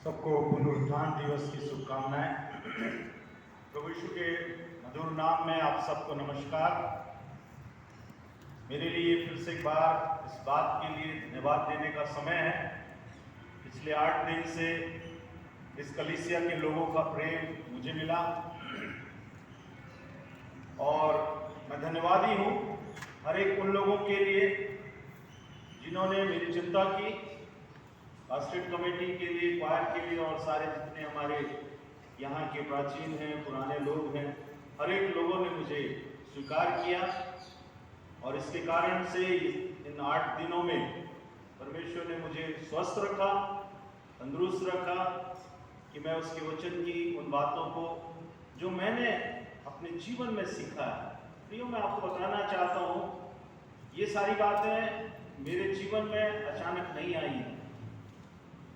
सबको पुनरुत्थान दिवस की शुभकामनाएं। प्रभु यीशु के मधुर नाम में आप सबको नमस्कार। मेरे लिए फिर से एक बार इस बात के लिए धन्यवाद देने का समय है। पिछले 8 दिन से इस कलीसिया के लोगों का प्रेम मुझे मिला और मैं धन्यवादी हूँ हर एक उन लोगों के लिए जिन्होंने मेरी चिंता की, पास्टरेट कमेटी के लिए, क्वायर के लिए और सारे जितने हमारे यहाँ के प्राचीन हैं, पुराने लोग हैं, हर एक लोगों ने मुझे स्वीकार किया और इसके कारण से इन 8 दिनों में परमेश्वर ने मुझे स्वस्थ रखा, तंदुरुस्त रखा कि मैं उसके वचन की उन बातों को जो मैंने अपने जीवन में सीखा है, प्रियो मैं आपको बताना चाहता हूँ, ये सारी बातें मेरे जीवन में अचानक नहीं आई हैं।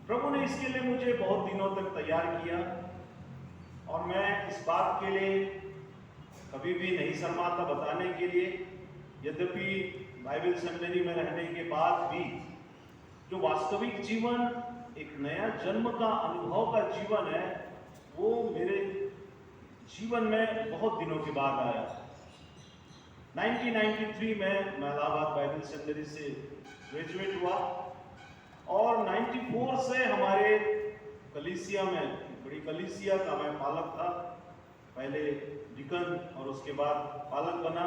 प्रभु ने इसके लिए मुझे बहुत दिनों तक तैयार किया और मैं इस बात के लिए कभी भी नहीं शर्माता बताने के लिए। यद्यपि बाइबल सेमिनरी में रहने के बाद भी जो वास्तविक जीवन, एक नया जन्म का अनुभव का जीवन है, वो मेरे जीवन में बहुत दिनों के बाद आया। 1993 में मैं इलाहाबाद बाइबल सेमिनरी से ग्रेजुएट हुआ और 94 से हमारे कलीसिया में, बड़ी कलीसिया का मैं पालक था, पहले डिकन और उसके बाद पालक बना।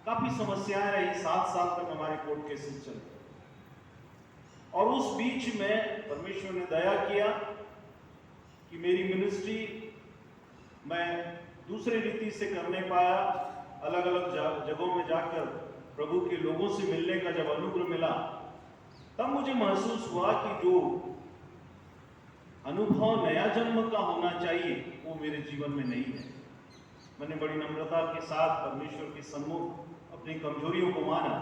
काफी समस्याएं रही, 7 साल तक हमारे कोर्ट केसेस चलते और उस बीच में परमेश्वर ने दया किया कि मेरी मिनिस्ट्री मैं दूसरे रीति से करने पाया। अलग अलग जगहों में जाकर प्रभु के लोगों से मिलने का जब अनुग्रह मिला, तब मुझे महसूस हुआ कि जो अनुभव नया जन्म का होना चाहिए वो मेरे जीवन में नहीं है। मैंने बड़ी नम्रता के साथ परमेश्वर के सम्मुख अपनी कमजोरियों को माना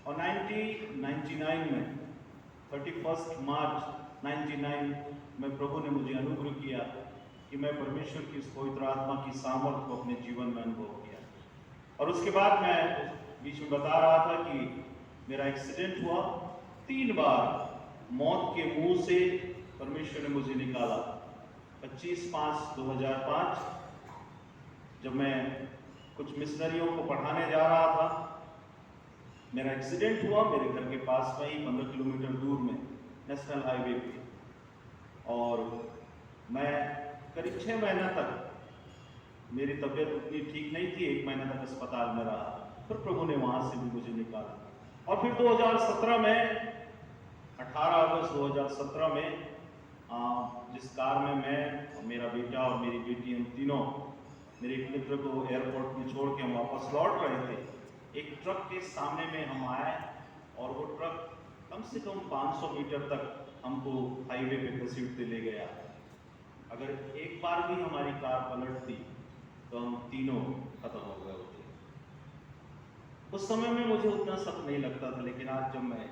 और 1999 में 31 मार्च 99 में प्रभु ने मुझे अनुग्रह किया कि मैं परमेश्वर की इस पवित्र आत्मा की सामर्थ को अपने जीवन में अनुभव किया। और उसके बाद मैं बीच में बता रहा था कि मेरा एक्सीडेंट हुआ। 3 बार मौत के मुंह से परमेश्वर ने मुझे निकाला। 25/5/2005 जब मैं कुछ मिशनरियों को पढ़ाने जा रहा था, मेरा एक्सीडेंट हुआ मेरे घर के पास में ही 15 किलोमीटर दूर में नेशनल हाईवे पे। और मैं करीब 6 महीना तक, मेरी तबीयत उतनी ठीक नहीं थी, 1 महीना तक अस्पताल में रहा। फिर प्रभु ने वहां से भी मुझे निकाला और फिर 2017 में 18 अगस्त 2017 में जिस कार में मैं और मेरा बेटा और मेरी बेटी, हम तीनों मेरे एक मित्र को एयरपोर्ट में छोड़ के हम वापस लौट रहे थे, एक ट्रक के सामने में हम आए और वो ट्रक कम से कम 500 मीटर तक हमको हाईवे पे घसीटते ले गया। अगर एक बार भी हमारी कार पलटती तो हम तीनों खत्म हो गए होते। उस समय में मुझे उतना सख्त नहीं लगता था, लेकिन आज जब मैं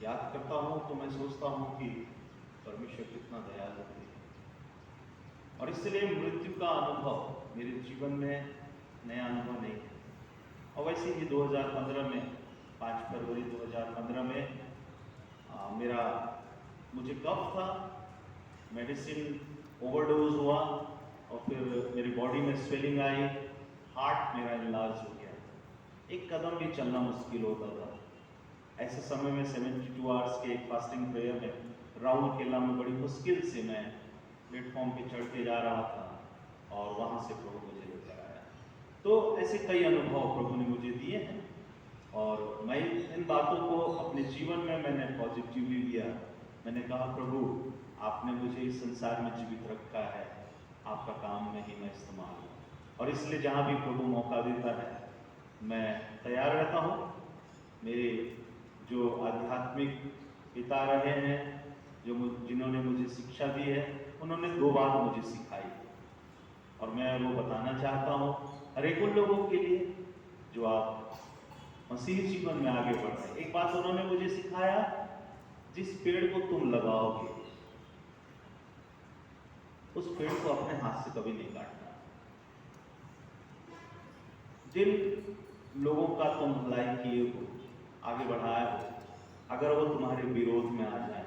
याद करता हूँ तो मैं सोचता हूँ कि परमेश्वर कितना दयालु है। और इसलिए मृत्यु का अनुभव मेरे जीवन में नया अनुभव नहीं है। और वैसे ही 2015 में 5 फरवरी 2015 में मुझे कफ था, मेडिसिन ओवरडोज हुआ और फिर मेरी बॉडी में स्वेलिंग आई, हार्ट मेरा इलाज हो गया, एक कदम भी चलना मुश्किल होता था। ऐसे समय में 72 आवर्स के एक फास्टिंग प्रेयर में राउल केला में बड़ी मुश्किल से मैं प्लेटफॉर्म पे चढ़ के जा रहा था और वहां से प्रभु मुझे लेकर आया। तो ऐसे कई अनुभव प्रभु ने मुझे दिए हैं और मैं इन बातों को अपने जीवन में मैंने पॉजिटिवली लिया। मैंने कहा प्रभु आपने मुझे इस संसार में जीवित रखा है, आपका काम में ही मैं इस्तेमाल हूँ। और इसलिए जहाँ भी प्रभु मौका देता है मैं तैयार रहता हूँ। मेरे जो आध्यात्मिक पिता रहे हैं, जिन्होंने मुझे शिक्षा दी है, उन्होंने 2 बात मुझे सिखाई और मैं वो बताना चाहता हूँ हर एक उन लोगों के लिए जो आप मसीह जीवन में आगे बढ़ रहे हैं। एक बात उन्होंने मुझे सिखाया, जिस पेड़ को तुम लगाओगे उस पेड़ को अपने हाथ से कभी नहीं काटना। जिन लोगों का तुम भलाई किए हो, आगे बढ़ाए हो, अगर वो तुम्हारे विरोध में आ जाए,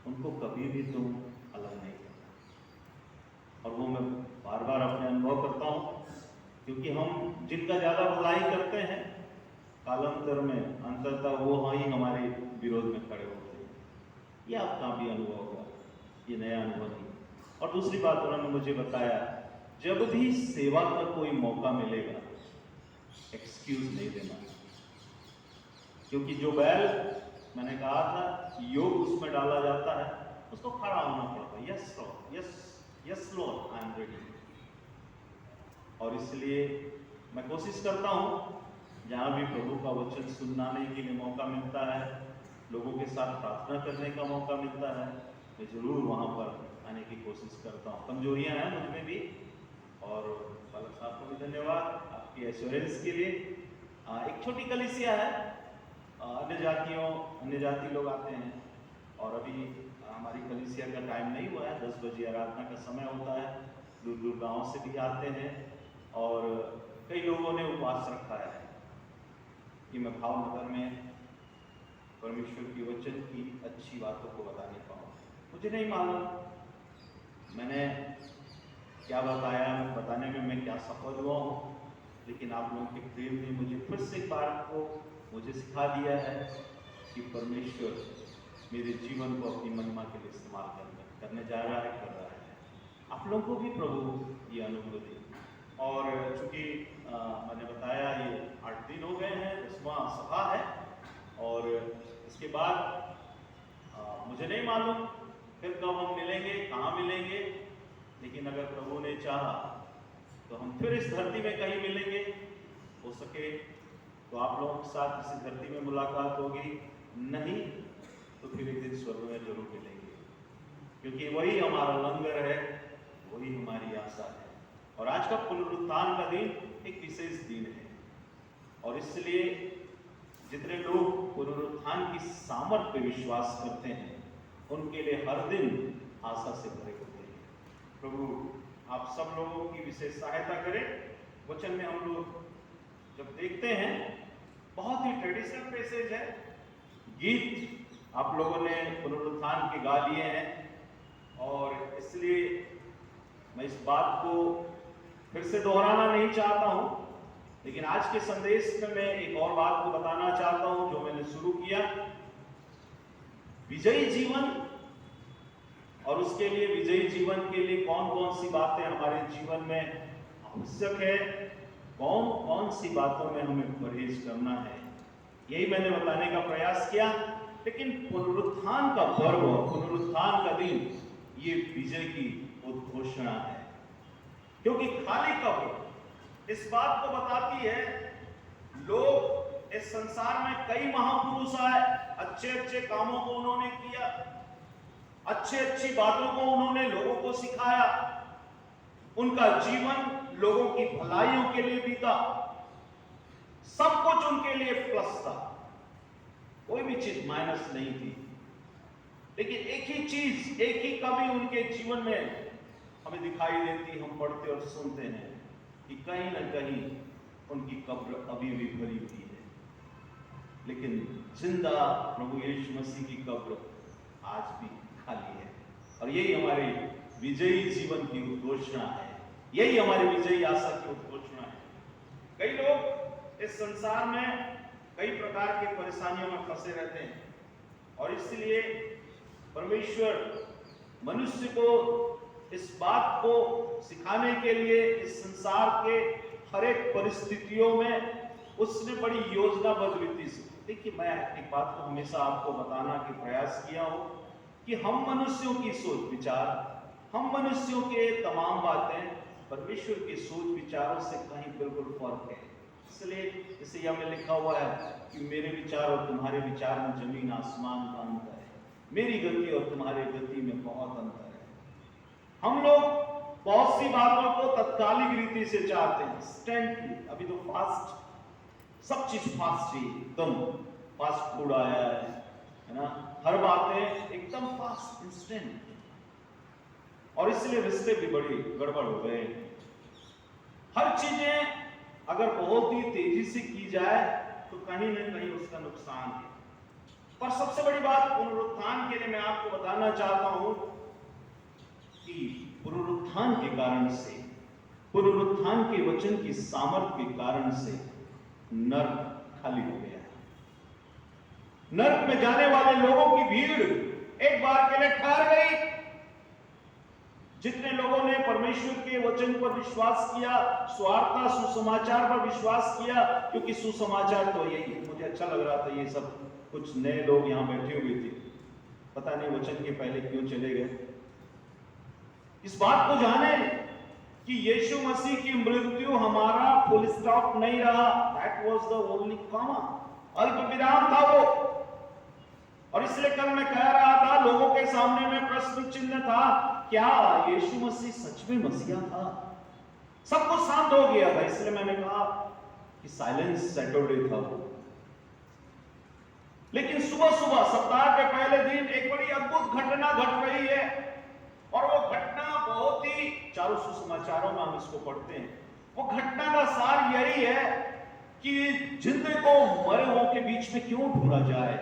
उनको उनको कभी भी तुम अलग नहीं करना। और वो मैं बार बार अपने अनुभव करता हूँ, क्योंकि हम जिनका ज़्यादा भलाई करते हैं कालांतर में अंततः वो ही हमारे विरोध में खड़े होते हैं। ये आपका भी अनुभव होगा, ये नया अनुभव नहीं। और दूसरी बात उन्होंने मुझे बताया, जब भी सेवा का कोई मौका मिलेगा एक्सक्यूज नहीं देना, क्योंकि जो बैल मैंने कहा था योग उसमें डाला जाता है उसको खड़ा होना पड़ता है। Yes Lord, yes Lord, I am ready. और इसलिए मैं कोशिश करता हूँ जहाँ भी प्रभु का वचन सुनाने के लिए मौका मिलता है, लोगों के साथ प्रार्थना करने का मौका मिलता है, मैं जरूर वहाँ पर आने की कोशिश करता हूँ। कमजोरियाँ हैं मुझ में भी, और बालक साहब को भी धन्यवाद आपकी एश्योरेंस के लिए। एक छोटी कलीसिया है, अन्य जाति लोग आते हैं, और अभी हमारी कलीसिया का टाइम नहीं हुआ है, 10 बजे आराधना का समय होता है। दूर दूर गाँव से भी आते हैं, और कई लोगों ने उपवास रखा है कि मैं भावनगर में परमेश्वर की वचन की अच्छी बातों को बता नहीं पाऊँ। मुझे नहीं मालूम मैंने क्या बताया, बताने में मैं क्या सफल हुआ हूँ, लेकिन आप लोगों के प्रेम ने मुझे फिर से एक बार को मुझे सिखा दिया है कि परमेश्वर मेरे जीवन को अपनी महिमा के लिए इस्तेमाल करने जा रहा है, कर रहा है। आप लोगों को भी प्रभु ये अनुभव दे। और चूँकि मैंने बताया ये 8 दिन हो गए हैं, 10वां सभा है, और इसके बाद मुझे नहीं मालूम फिर कब हम मिलेंगे, कहाँ मिलेंगे, लेकिन अगर प्रभु ने चाहा तो हम फिर इस धरती में कहीं मिलेंगे। हो सके तो आप लोगों के साथ इस धरती में मुलाकात होगी, नहीं तो फिर एक दिन स्वर्ग में जरूर मिलेंगे, क्योंकि वही हमारा लंगर है, वही हमारी आशा है। और आज का पुनरुत्थान का दिन एक विशेष दिन है, और इसलिए जितने लोग पुनरुत्थान की सामर्थ्य पे विश्वास करते हैं उनके लिए हर दिन आशा से भरे होते हैं। प्रभु आप सब लोगों की विशेष सहायता करें। वचन में हम लोग जब देखते हैं बहुत ही ट्रेडिशनल पैसेज है, गीत आप लोगों ने पुनरुत्थान के गा लिए हैं, और इसलिए मैं इस बात को फिर से दोहराना नहीं चाहता हूं, लेकिन आज के संदेश में मैं एक और बात को बताना चाहता हूं जो मैंने शुरू किया। विजयी जीवन, और उसके लिए विजयी जीवन के लिए कौन कौन सी बातें हमारे जीवन में आवश्यक है, कौन कौन सी बातों में हमें परहेज करना है, यही मैंने बताने का प्रयास किया। लेकिन पुनरुत्थान का पर्व, पुनरुत्थान का दिन, ये विजय की उद्घोषणा है, क्योंकि खाली कब्र इस बात को बताती है। लोग इस संसार में कई महापुरुष आए, अच्छे अच्छे कामों को उन्होंने किया, अच्छी अच्छी बातों को उन्होंने लोगों को सिखाया, उनका जीवन लोगों की भलाइयों के लिए बीता, सब कुछ उनके लिए प्लस था, कोई भी चीज माइनस नहीं थी। लेकिन एक ही चीज, एक ही कमी उनके जीवन में हमें दिखाई देती, हम पढ़ते और सुनते हैं कि कहीं न कहीं उनकी कब्र अभी भी भरी हुई है, लेकिन जिंदा प्रभु यीशु मसीह की कब्र आज भी खाली है। और यही हमारे विजयी जीवन की उद्घोषणा है, यही हमारी विजयी आशा की उद्घोषणा है। कई लोग इस संसार में कई प्रकार की परेशानियों में फंसे रहते हैं, और इसलिए परमेश्वर मनुष्य को इस बात को सिखाने के लिए इस संसार के हर एक परिस्थितियों में उसने बड़ी योजनाबद्ध रीति से, देखिए मैं एक बात को हमेशा आपको बताना के प्रयास किया हूं कि हम मनुष्यों की सोच विचार, हम मनुष्यों के तमाम बातें परमेश्वर के सोच विचारों से कहीं बिल्कुल फर्क है। इसलिए इसे यह में लिखा हुआ है कि मेरे विचार और तुम्हारे विचार में जमीन आसमान का अंतर है, मेरी गति और तुम्हारी गति में बहुत अंतर है। हम लोग बहुत सी बातों को तत्कालिक रीति से चाहते हैं, इंस्टेंटली। अभी तो फास्ट, सब चीज फास्ट ही, एकदम फास्ट फूड आया है ना, हर बातें एकदम फास्ट, इंस्टेंट, और इसलिए रिश्ते भी बड़ी गड़बड़ हो गए। हर चीजें अगर बहुत ही तेजी से की जाए तो कहीं ना कहीं उसका नुकसान है। पर सबसे बड़ी बात पुनरुत्थान के लिए मैं आपको बताना चाहता हूं कि पुनरुत्थान के कारण से, पुनरुत्थान के वचन की सामर्थ्य के कारण से नर्क खाली हो गया। नर्क में जाने वाले लोगों की भीड़ एक बार के लिए ठहर गई। जितने लोगों ने परमेश्वर के वचन पर विश्वास किया, स्वार्था सुसमाचार पर विश्वास किया, क्योंकि सुसमाचार तो यही मुझे अच्छा लग रहा था। ये सब कुछ नए लोग यहां बैठे हुए थे, पता नहीं वचन के पहले क्यों चले गए। इस बात को जाने कि यीशु मसीह की मृत्यु हमारा फुल स्टॉप नहीं रहा। That was the only comma, अल्प विराम था वो। और इसलिए कल मैं कह रहा था, लोगों के सामने में प्रश्न चिन्ह था, क्या यीशु मसीह सच में मसीहा था? सब कुछ शांत हो गया था। इसलिए मैंने कहा कि साइलेंस सैटरडे था वो। लेकिन सुबह सुबह सप्ताह के पहले दिन एक बड़ी अद्भुत घटना घट रही है, और वो घटना बहुत ही, चारों सुसमाचारों में हम इसको पढ़ते हैं। वो घटना का सार यही है कि जिंदे को मरे हुओं के बीच में क्यों ढूंढा जाए।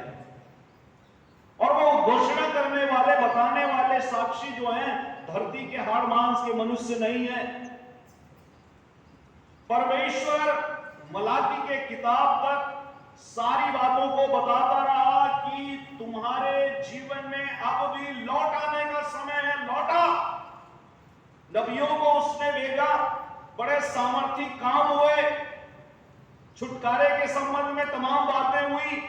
और वो घोषणा करने वाले, बताने वाले साक्षी जो हैं, धरती के हाड़ मांस के मनुष्य नहीं है। परमेश्वर मलाकी के किताब तक सारी बातों को बताता रहा कि तुम्हारे जीवन में अब भी लौट आने का समय है। लौटा, नबियों को उसने भेजा, बड़े सामर्थी काम हुए, छुटकारे के संबंध में तमाम बातें हुई,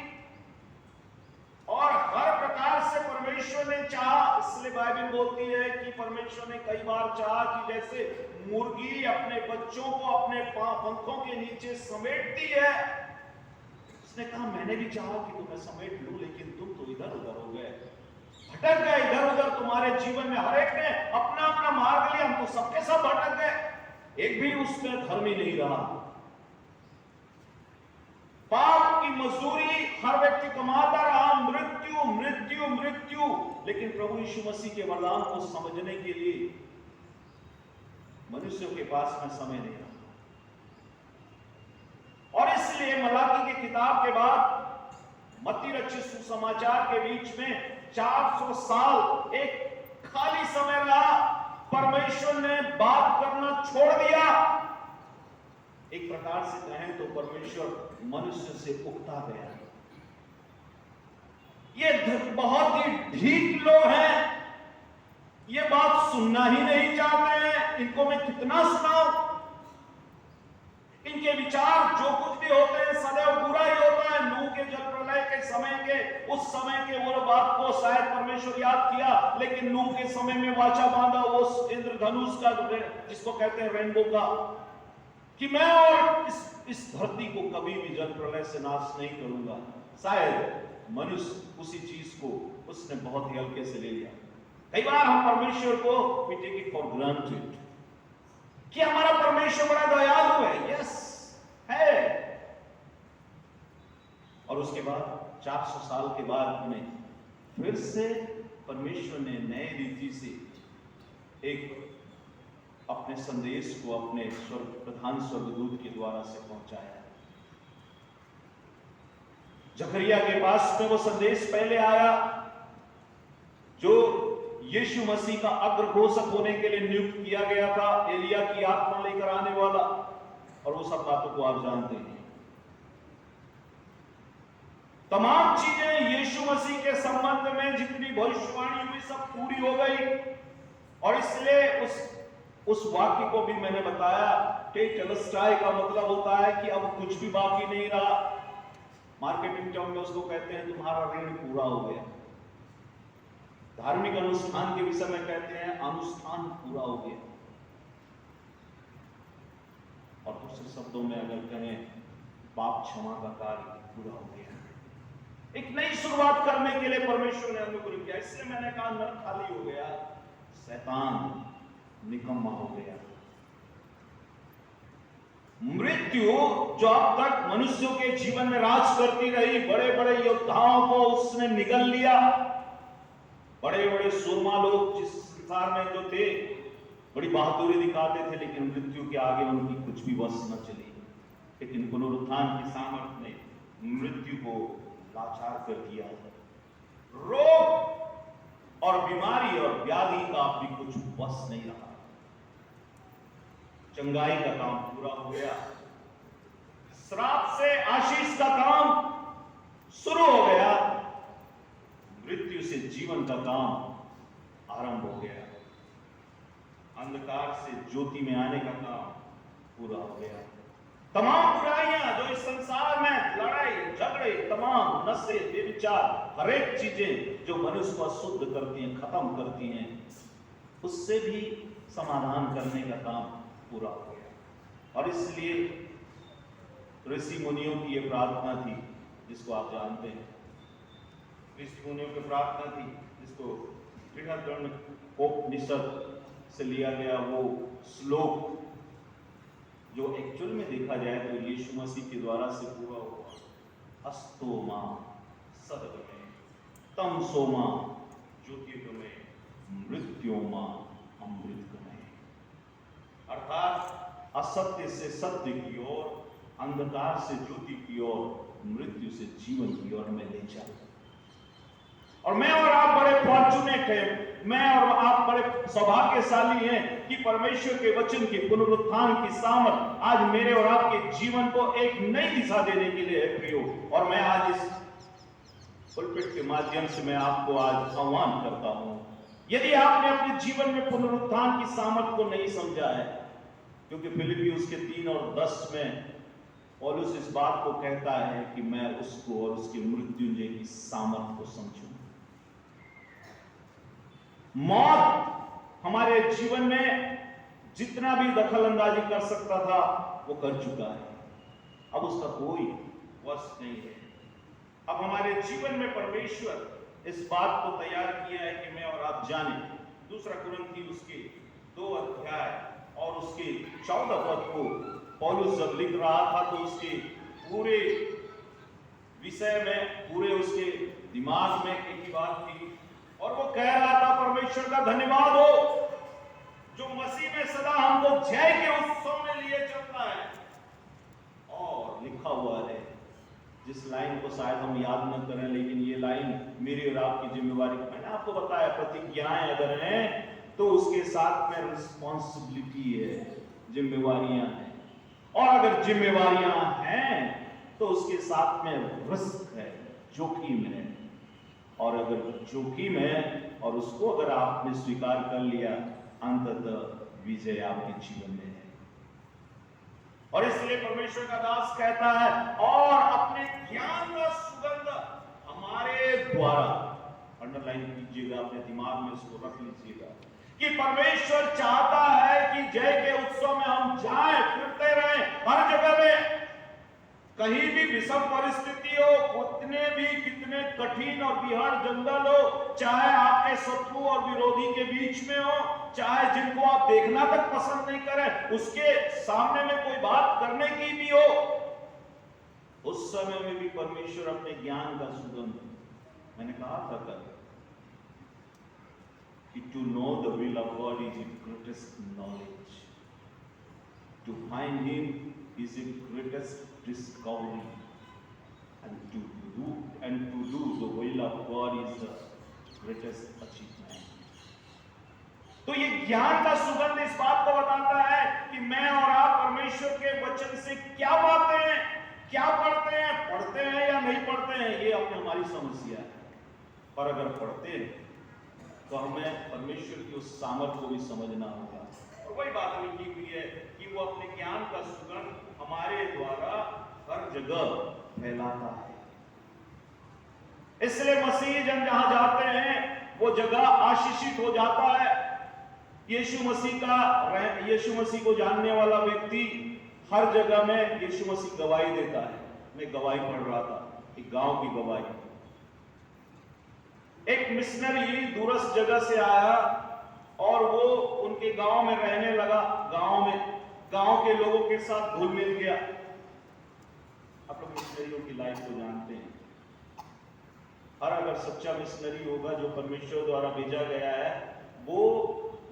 और हर प्रकार से परमेश्वर ने चाहा। इसलिए बाइबल बोलती है कि परमेश्वर ने कई बार चाहा कि जैसे मुर्गी अपने बच्चों को अपने पंखों के नीचे समेटती है, उसने कहा मैंने भी चाहा कि तुम्हें समेट लूं, लेकिन तुम तो इधर उधर हो गए, भटक गए इधर उधर। तुम्हारे जीवन में हर एक ने अपना अपना मार्ग लिया, हम तो सबके सब भटक गए, एक भी उसमें धर्मी नहीं रहा। पाप की मजदूरी हर व्यक्ति कमाता रहा, मृत्यु मृत्यु मृत्यु। लेकिन प्रभु यीशु मसीह के वरदान को समझने के लिए मनुष्यों के पास में समय नहीं रहा। और इसलिए मलाकी की किताब के बाद मत्ती रचित सुसमाचार के बीच में 400 साल एक खाली समय रहा। परमेश्वर ने बात करना छोड़ दिया। एक प्रकार से कहें तो परमेश्वर मनुष्य से उकता गया। ये बहुत ही ढीठ लोग हैं, ये बात सुनना ही नहीं चाहते हैं। इनको मैं कितना सुनाऊं? इनके विचार जो कुछ भी होते हैं सदैव बुरा ही होता है। नूह के जल प्रलय के समय के, उस समय के वो बात को शायद परमेश्वर याद किया, लेकिन नूह के समय में वाचा बांधा वो इंद्रधनुष का, जिसको कहते हैं रेनबो का, कि मैं और इस धरती को कभी भी जल प्रलय से नाश नहीं करूंगा। शायद मनुष्य उसी चीज को उसने बहुत ही हल्के से ले लिया। कई बार हम परमेश्वर को we take it for granted कि हमारा परमेश्वर बड़ा दयालु है। यस है। और उसके बाद 400 साल के बाद में फिर से परमेश्वर ने नए रीति से एक अपने संदेश को अपने प्रधान स्वर्गदूत के द्वारा से पहुंचाया। जकरिया के पास में वो संदेश पहले आया, जो यीशु मसीह का अग्रघोषक होने के लिए नियुक्त किया गया था, एलिया की आत्मा लेकर आने वाला। और वो सब बातों को आप जानते हैं। तमाम चीजें यीशु मसीह के संबंध में जितनी भविष्यवाणी हुई सब पूरी हो गई। और इसलिए उस वाक्य को भी मैंने बताया, टेटेलस्टाई का मतलब होता है कि अब कुछ भी बाकी नहीं रहा। मार्केटिंग टर्म में उसको कहते हैं तुम्हारा ऋण पूरा हो गया। धार्मिक अनुष्ठान के विषय में कहते हैं अनुष्ठान पूरा हो गया। और दूसरे शब्दों में अगर कहें पाप क्षमा का कार्य पूरा हो गया। एक नई शुरुआत करने के लिए परमेश्वर ने अनुग्रह किया। इसलिए मैंने कहा नर खाली हो गया, शैतान निकम्मा हो गया। मृत्यु जो अब तक मनुष्यों के जीवन में राज करती रही, बड़े बड़े योद्धाओं को उसने निगल लिया। बड़े बड़े सूरमा लोग जिस संसार में जो थे बड़ी बहादुरी दिखाते थे, लेकिन मृत्यु के आगे उनकी कुछ भी वश न चली। लेकिन पुनरुत्थान की सामर्थ्य ने मृत्यु को लाचार कर दिया। रोग और बीमारी और व्याधि का भी कुछ बस नहीं रहा। चंगाई का काम पूरा हो गया, श्राप से आशीष का काम शुरू हो गया, मृत्यु से जीवन का काम आरंभ हो गया, अंधकार से ज्योति में आने का काम पूरा हो गया। तमाम बुराइयां जो इस संसार में, लड़ाई झगड़े, तमाम नशे, व्यभिचार, हर एक चीजें जो मनुष्य को शुद्ध करती हैं, खत्म करती हैं, उससे भी समाधान करने का काम पूरा हो गया। और इसलिए ऋषि मुनियों की यह प्रार्थना थी, जिसको आप जानते हैं। ऋषि मुनियों की प्रार्थना थी, जिसको उपनिषद से लिया गया वो श्लोक, जो एक्चुअल में देखा जाए तो यीशु मसीह के द्वारा से पूरा हुआ। अस्तो मां सद्गमय तमसो मां ज्योतिर्गमय मृत्यो मां अमृतगमय। अर्थात असत्य से सत्य की ओर, अंधकार से ज्योति की ओर, मृत्यु से जीवन की ओर में ले चल। और मैं और आप बड़े फॉर्चुनेट हैं, मैं और आप बड़े सौभाग्यशाली हैं कि परमेश्वर के वचन की पुनरुत्थान की सामर्थ आज मेरे और आपके जीवन को एक नई दिशा देने के लिए है प्रियो। और मैं आज इस पुलपिट के माध्यम से मैं आपको आज आह्वान करता हूं, यदि आपने अपने जीवन में पुनरुत्थान की सामर्थ को नहीं समझा है, क्योंकि फिलिपियोस के 3 और 10 में पौलुस इस बात को कहता है कि मैं उसको और उसके मृत्युंजय की सामर्थ को समझूं। मौत हमारे जीवन में जितना भी दखल अंदाजी कर सकता था वो कर चुका है, अब उसका कोई वश नहीं है। अब हमारे जीवन में परमेश्वर इस बात को तैयार किया है कि मैं और आप जाने। 2 कुरिन्थी उसके 2 अध्याय और उसके 14 पद को पौलुस जब लिख रहा था तो उसके पूरे विषय में, पूरे उसके दिमाग में एक ही बात थी, और वो कह रहा था परमेश्वर का धन्यवाद हो जो मसीह में सदा हमको जय के उत्सव में लिए चलता है। और लिखा हुआ है, जिस लाइन को शायद हम याद न करें, लेकिन ये लाइन मेरी और आपकी जिम्मेवारी, मैंने आपको बताया प्रतिज्ञाएं अगर हैं तो उसके साथ में रिस्पॉन्सिबिलिटी है, जिम्मेवारियां हैं, और अगर जिम्मेवारियां हैं तो उसके साथ में रिस्क है, जोखिम है। और अगर जोखिम है और उसको अगर आपने स्वीकार कर लिया, अंततः विजय आपके जीवन में है। और इसलिए परमेश्वर का दास कहता है, और अपने ज्ञान का सुगंध हमारे द्वारा, अंडरलाइन कीजिएगा, अपने दिमाग में इसको रख लीजिएगा, कि परमेश्वर चाहता है कि जय के उत्सव में हम जाएं, फिरते रहें, हर जगह में, कहीं भी विषम परिस्थिति हो, कितने कठिन और बिहार जंगल हो, चाहे आपके शत्रु और विरोधी के बीच में हो, चाहे जिनको आप देखना तक पसंद नहीं करें, उसके सामने में कोई बात करने की भी हो, उस समय में भी परमेश्वर अपने ज्ञान का सुगंध, मैंने कहा था कल कि to know the will of God is the greatest knowledge, to find him is the greatest discovery, and to do the will of God is the greatest achievement. तो ये ज्ञान का सुगंध इस बात को बताता है कि मैं और आप परमेश्वर के वचन से क्या पाते हैं, क्या पढ़ते हैं या नहीं पढ़ते हैं, ये अपनी हमारी समस्या है। पर अगर पढ़ते हैं तो हमें परमेश्वर की उस सामर्थ को भी समझना होगा। और वही बात लिखी हुई है कि वो अपने ज्ञान का सुगंध हमारे द्वारा हर जगह फैलाता है। इसलिए मसीह जन जहां जाते हैं वो जगह आशीषित हो जाता है। यीशु मसीह को जानने वाला व्यक्ति हर जगह में यीशु मसीह गवाही देता है। मैं गवाही पढ़ रहा था, एक गांव की गवाही। एक मिशनरी दूरस्थ जगह से आया और वो उनके गांव में रहने लगा, गांव के लोगों के साथ घुल मिल गया। आप लोग मिशनरियों की लाइफ को जानते हैं। हर अगर सच्चा मिशनरी होगा जो परमेश्वर द्वारा भेजा गया है, वो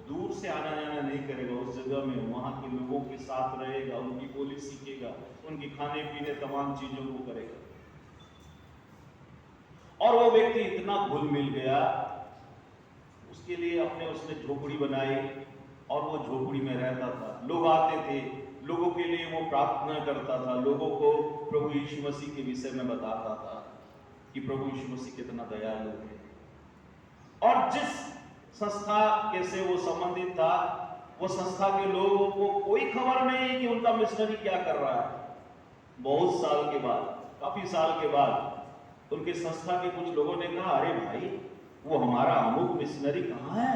दूर से आना जाना नहीं करेगा, उस जगह में वहां के लोगों के साथ रहेगा, उनकी बोली सीखेगा, उनकी खाने पीने तमाम चीजों को करेगा। और वो व्यक्ति इतना घुल मिल गया, उसके लिए उसने झोपड़ी बनाई और वो झोपड़ी में रहता था। लोग आते थे, लोगों के लिए वो प्रार्थना करता था, लोगों को प्रभु यीशु मसीह के विषय में बताता था कि प्रभु यीशु मसीह कितना दयालु है। और जिस संस्था के से वो संबंधित था, वो संस्था के लोगों को कोई खबर नहीं है कि उनका मिशनरी क्या कर रहा है। बहुत साल के बाद, काफी साल के बाद उनके संस्था के कुछ लोगों ने कहा, अरे भाई, वो हमारा अमुक मिशनरी कहाँ है,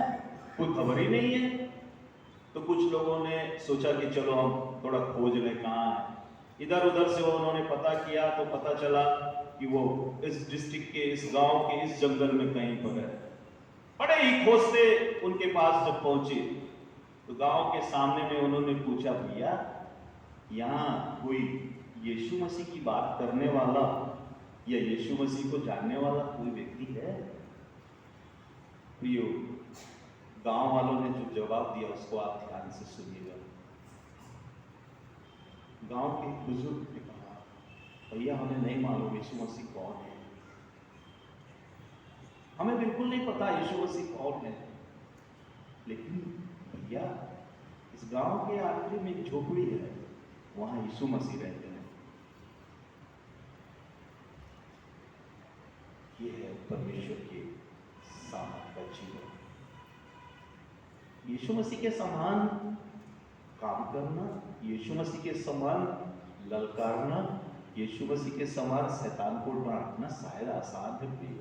कोई खबर ही नहीं है। तो कुछ लोगों ने सोचा कि चलो हम थोड़ा खोज लें कहाँ है। इधर उधर से उन्होंने पता किया तो पता चला कि वो इस डिस्ट्रिक्ट के, इस गांव के, इस जंगल में कहीं पर है। बड़े ही खोजते उनके पास जब पहुंचे तो गांव के सामने में उन्होंने पूछा, भैया यहाँ कोई यीशु मसीह की बात करने वाला या यीशु मसीह को जानने वाला कोई व्यक्ति है? प्रियो, गांव वालों ने जो जवाब दिया उसको आप ध्यान से सुनिएगा। गांव के बुजुर्ग ने कहा, भैया हमें नहीं मालूम यीशु मसीह कौन है, हमें बिल्कुल नहीं पता यीशु मसीह कौन है, लेकिन भैया इस गांव के आखिरी में एक झोपड़ी है, वहां यीशु मसीह रहते हैं। ये है परमेश्वर के सामर्थ का जीवन। यीशु मसीह के समान काम करना, यीशु मसीह के समान ललकारना, यीशु मसीह के समान शैतान को डांटना शायद आसान है प्रिय।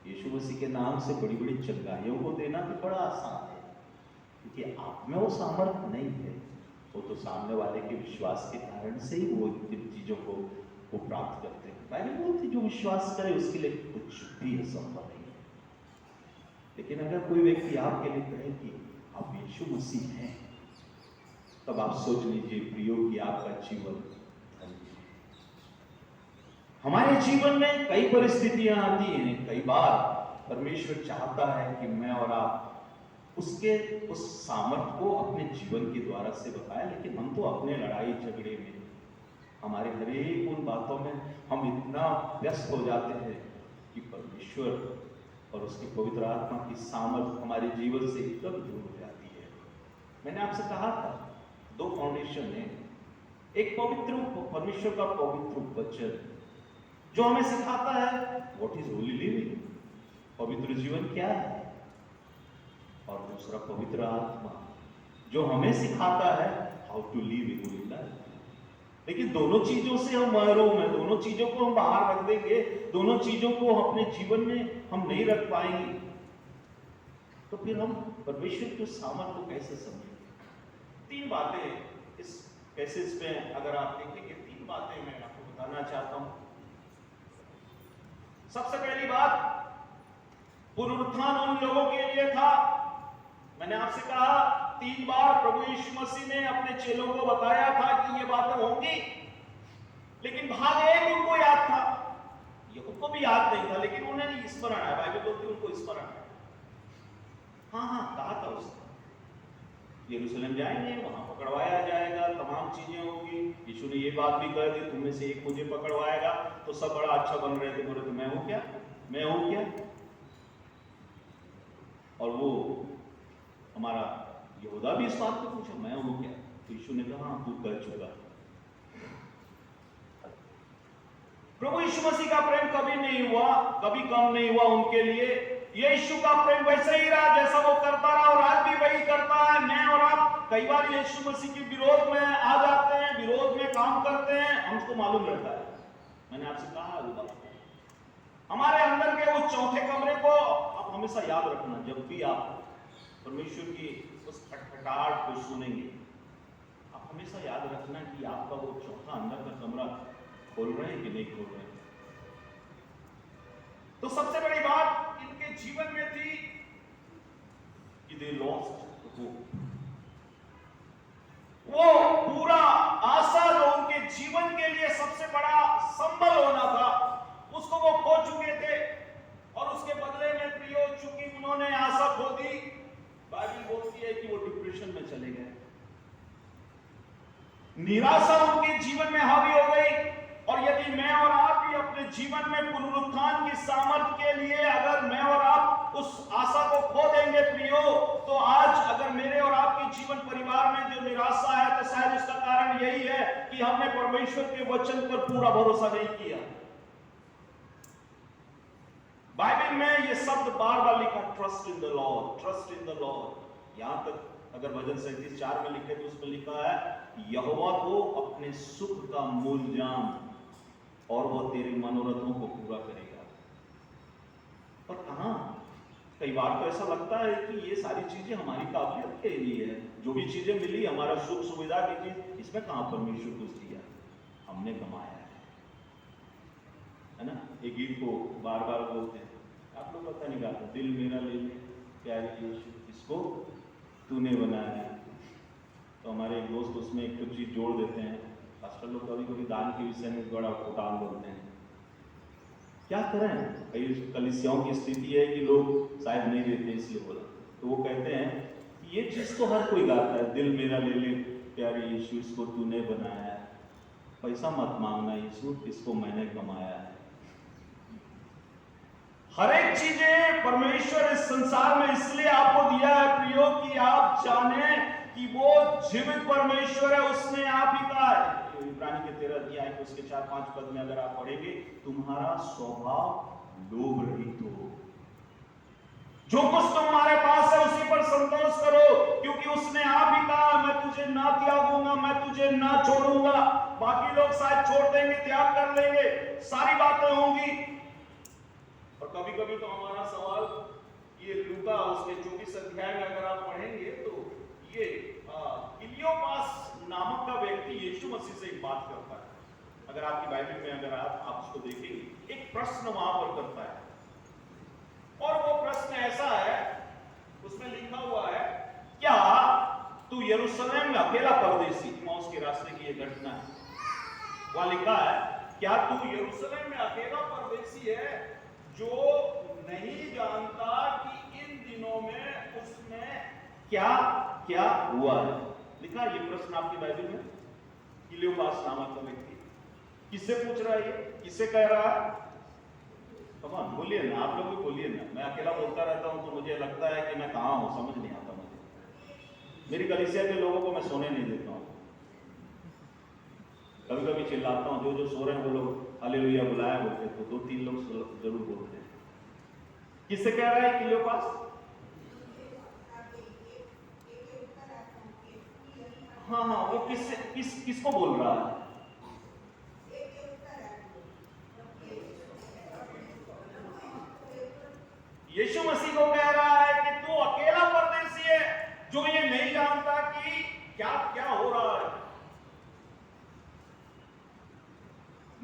यीशु मसीह के नाम से बड़ी बड़ी चंगाइयों को देना भी बड़ा आसान है, क्योंकि आप में वो सामर्थ्य नहीं है। वो तो सामने वाले के विश्वास के कारण से ही वो इन चीजों को प्राप्त करते हैं। बाइबल बोलती जो विश्वास करे उसके लिए कुछ भी असंभव नहीं है। लेकिन अगर कोई व्यक्ति आपके लिए कहे कि आप यीशु मसीह हैं, तब आप सोच लीजिए प्रियो कि आपका जीवन धन्य है। हमारे जीवन में कई परिस्थितियां आती हैं, कई बार परमेश्वर चाहता है कि मैं और आप उसके उस सामर्थ्य को अपने जीवन के द्वारा से बताएं, लेकिन हम तो अपने लड़ाई झगड़े में, हमारे हर एक उन बातों में हम इतना व्यस्त हो जाते हैं कि परमेश्वर और उसकी पवित्र आत्मा की सामर्थ हमारे जीवन से एकदम दूर हो जाती है। मैंने आपसे कहा था दो फाउंडेशन है, एक पवित्र परमेश्वर का पवित्र वचन जो हमें सिखाता है व्हाट इज होली लिविंग, पवित्र जीवन क्या है, और दूसरा पवित्र आत्मा जो हमें सिखाता है how to live in holy life. लेकिन दोनों चीजों से हम महरूम हैं, दोनों चीजों को हम बाहर रख देंगे, दोनों चीजों को अपने जीवन में हम नहीं रख पाएंगे, तो फिर हम परमेश्वर के सामर्थ्य को कैसे समझेंगे? तीन बातें इस पैसेज में अगर आप देखेंगे, तीन बातें मैं आपको बताना चाहता हूं। सबसे पहली बात, पुनरुत्थान उन लोगों के लिए था। मैंने आपसे कहा 3 बार प्रभु यीशु मसीह ने अपने चेलों को बताया था कि ये बातें होंगी, लेकिन भाग एक उनको याद था, ये उनको भी याद नहीं था, लेकिन उन्हें स्मरण है। बाइबल बोलती है उनको स्मरण है। हाँ कहा था उसने यरूशलेम जाएंगे, वहां पकड़वाया जाएगा, तमाम चीजें होंगी। यीशु ने ये बात भी कह दी, तुम में से एक मुझे पकड़वाएगा। तो सब बड़ा अच्छा बन रहे थे, बोले तो मैं हूं क्या, मैं हूं क्या? और वो हमारा यहूदा भी इस बात को पूछा, मैं हूं क्या? तो यीशु ने कहा तू कर चुका। प्रभु यीशु मसीह का प्रेम कभी नहीं हुआ, कभी कम नहीं हुआ उनके लिए। यीशु का प्रेम वैसे ही रहा जैसा वो करता रहा, और आज भी वही करता है। मैं और आप कई बार यीशु मसीह के विरोध में आ जाते हैं, विरोध में काम करते हैं, हमको मालूम रहता है। मैंने आपसे कहा हमारे अंदर के उस चौथे कमरे को आप हमेशा याद रखना। जब भी आप परमेश्वर की उस खटखटाहट को सुनेंगे, आप हमेशा याद रखना कि आपका वो चौथा अंदर का कमरा खोल रहे हैं कि नहीं खोल रहे हैं। तो सबसे बड़ी बात इनके जीवन में थी कि दे लॉस्ट होप। वो पूरा आशा जो उनके जीवन के लिए सबसे बड़ा संबल होना था, उसको वो खो चुके थे। और उसके बदले में प्रियो, चूंकि उन्होंने आशा खो दी, बाइबल बोलती है कि वो डिप्रेशन में चले गए। निराशा उनके जीवन में हावी हो गई। और यदि मैं और आप भी अपने जीवन में पुनरुत्थान की सामर्थ के लिए अगर मैं और आप उस आशा को खो देंगे प्रियो, तो आज अगर मेरे और आपके जीवन परिवार में जो निराशा है, तो शायद उसका कारण यही है कि हमने परमेश्वर के वचन पर पूरा भरोसा नहीं किया। बाइबल में ये शब्द बार बार लिखा, trust in the Lord, trust in the Lord. यहां तक अगर भजन 37:4 में लिखे तो उसमें लिखा है, यहोवा को अपने सुख का मूल जान और वह तेरे मनोरथों को पूरा करेगा। पर कहां, कई बार तो ऐसा लगता है कि ये सारी चीजें हमारी काबिलियत के लिए है, जो भी चीजें मिली हमारा सुख सुविधा की चीज, इसमें कहां परमेश्वर कुछ दिया, हमने कमाया है ना। ये गीत को बार बार बोलते हैं, आप लोग पता नहीं गाते, दिल मेरा ले ले प्यारे यीशु, इसको तूने बनाया है। तो हमारे एक दोस्त उसमें एक कुछ चीज जोड़ देते हैं, पास्टर लोग कभी कभी दान के विषय में बड़ा उठान बोलते हैं। क्या करें, कई कलीसियाओं की स्थिति है कि लोग शायद नहीं देते इसलिए बोला, तो वो कहते हैं कि ये चीज तो हर कोई गाता है, दिल मेरा ले ले प्यारे यीशु, इसको तूने बनाया है, पैसा मत मांगना यीशु, इसको मैंने कमाया है। हर एक चीजें परमेश्वर इस संसार में इसलिए आपको दिया है प्रियो, कि आप जाने कि वो जीवित परमेश्वर है, उसने आप ही का है। इब्रानी के 13 अध्याय के उसके 4-5 पद में अगर आप पढ़ेंगे, तुम्हारा स्वभाव लोभ रहित हो, जो कुछ तुम्हारे पास है उसी पर संतोष करो, क्योंकि उसने आप ही कहा, मैं तुझे ना त्यागूंगा, मैं तुझे ना छोड़ूंगा। बाकी लोग शायद छोड़ देंगे, त्याग कर लेंगे, सारी बातें होंगी। और कभी कभी तो हमारा सवाल, ये लूका उसके 24 अध्याय में अगर आप पढ़ेंगे तो ये क्लियोपास नामक का व्यक्ति यीशु मसीह से एक बात करता है। अगर आपकी बाइबल में अगर आप उसको देखेंगे, एक प्रश्न वहां पर करता है, और वो प्रश्न ऐसा है, उसमें लिखा हुआ है, क्या तू यरूशलेम में अकेला परदेसी, इम्माउस के रास्ते की ये घटना है, वहां लिखा है, क्या तू यरूशलेम में अकेला परदेसी है जो नहीं जानता कि इन दिनों में उसमें क्या क्या हुआ है। लिखा ये प्रश्न आपकी बाइबल में, क्लियोपास नामक का व्यक्ति किससे पूछ रहा है, ये किससे कह रहा है? कमान बोलिए ना, आप लोग भी बोलिए ना। मैं अकेला बोलता रहता हूं तो मुझे लगता है कि मैं कहां हूं, समझ नहीं आता मुझे। मेरी कलीसिया के लोगों को मैं सोने नहीं देता हूं, कभी कभी चिल्लाता हूं, जो सो रहे हैं वो लोग हालेलुया बुलाया बोलते, तो 2-3 लोग जरूर बोलते हैं। किससे कह रहा है क्लियोपास? हाँ, वो किसको बोल रहा है? यीशु मसीह को कह रहा है कि तू अकेला परदेसी है, जो ये नहीं जानता कि क्या क्या हो रहा है।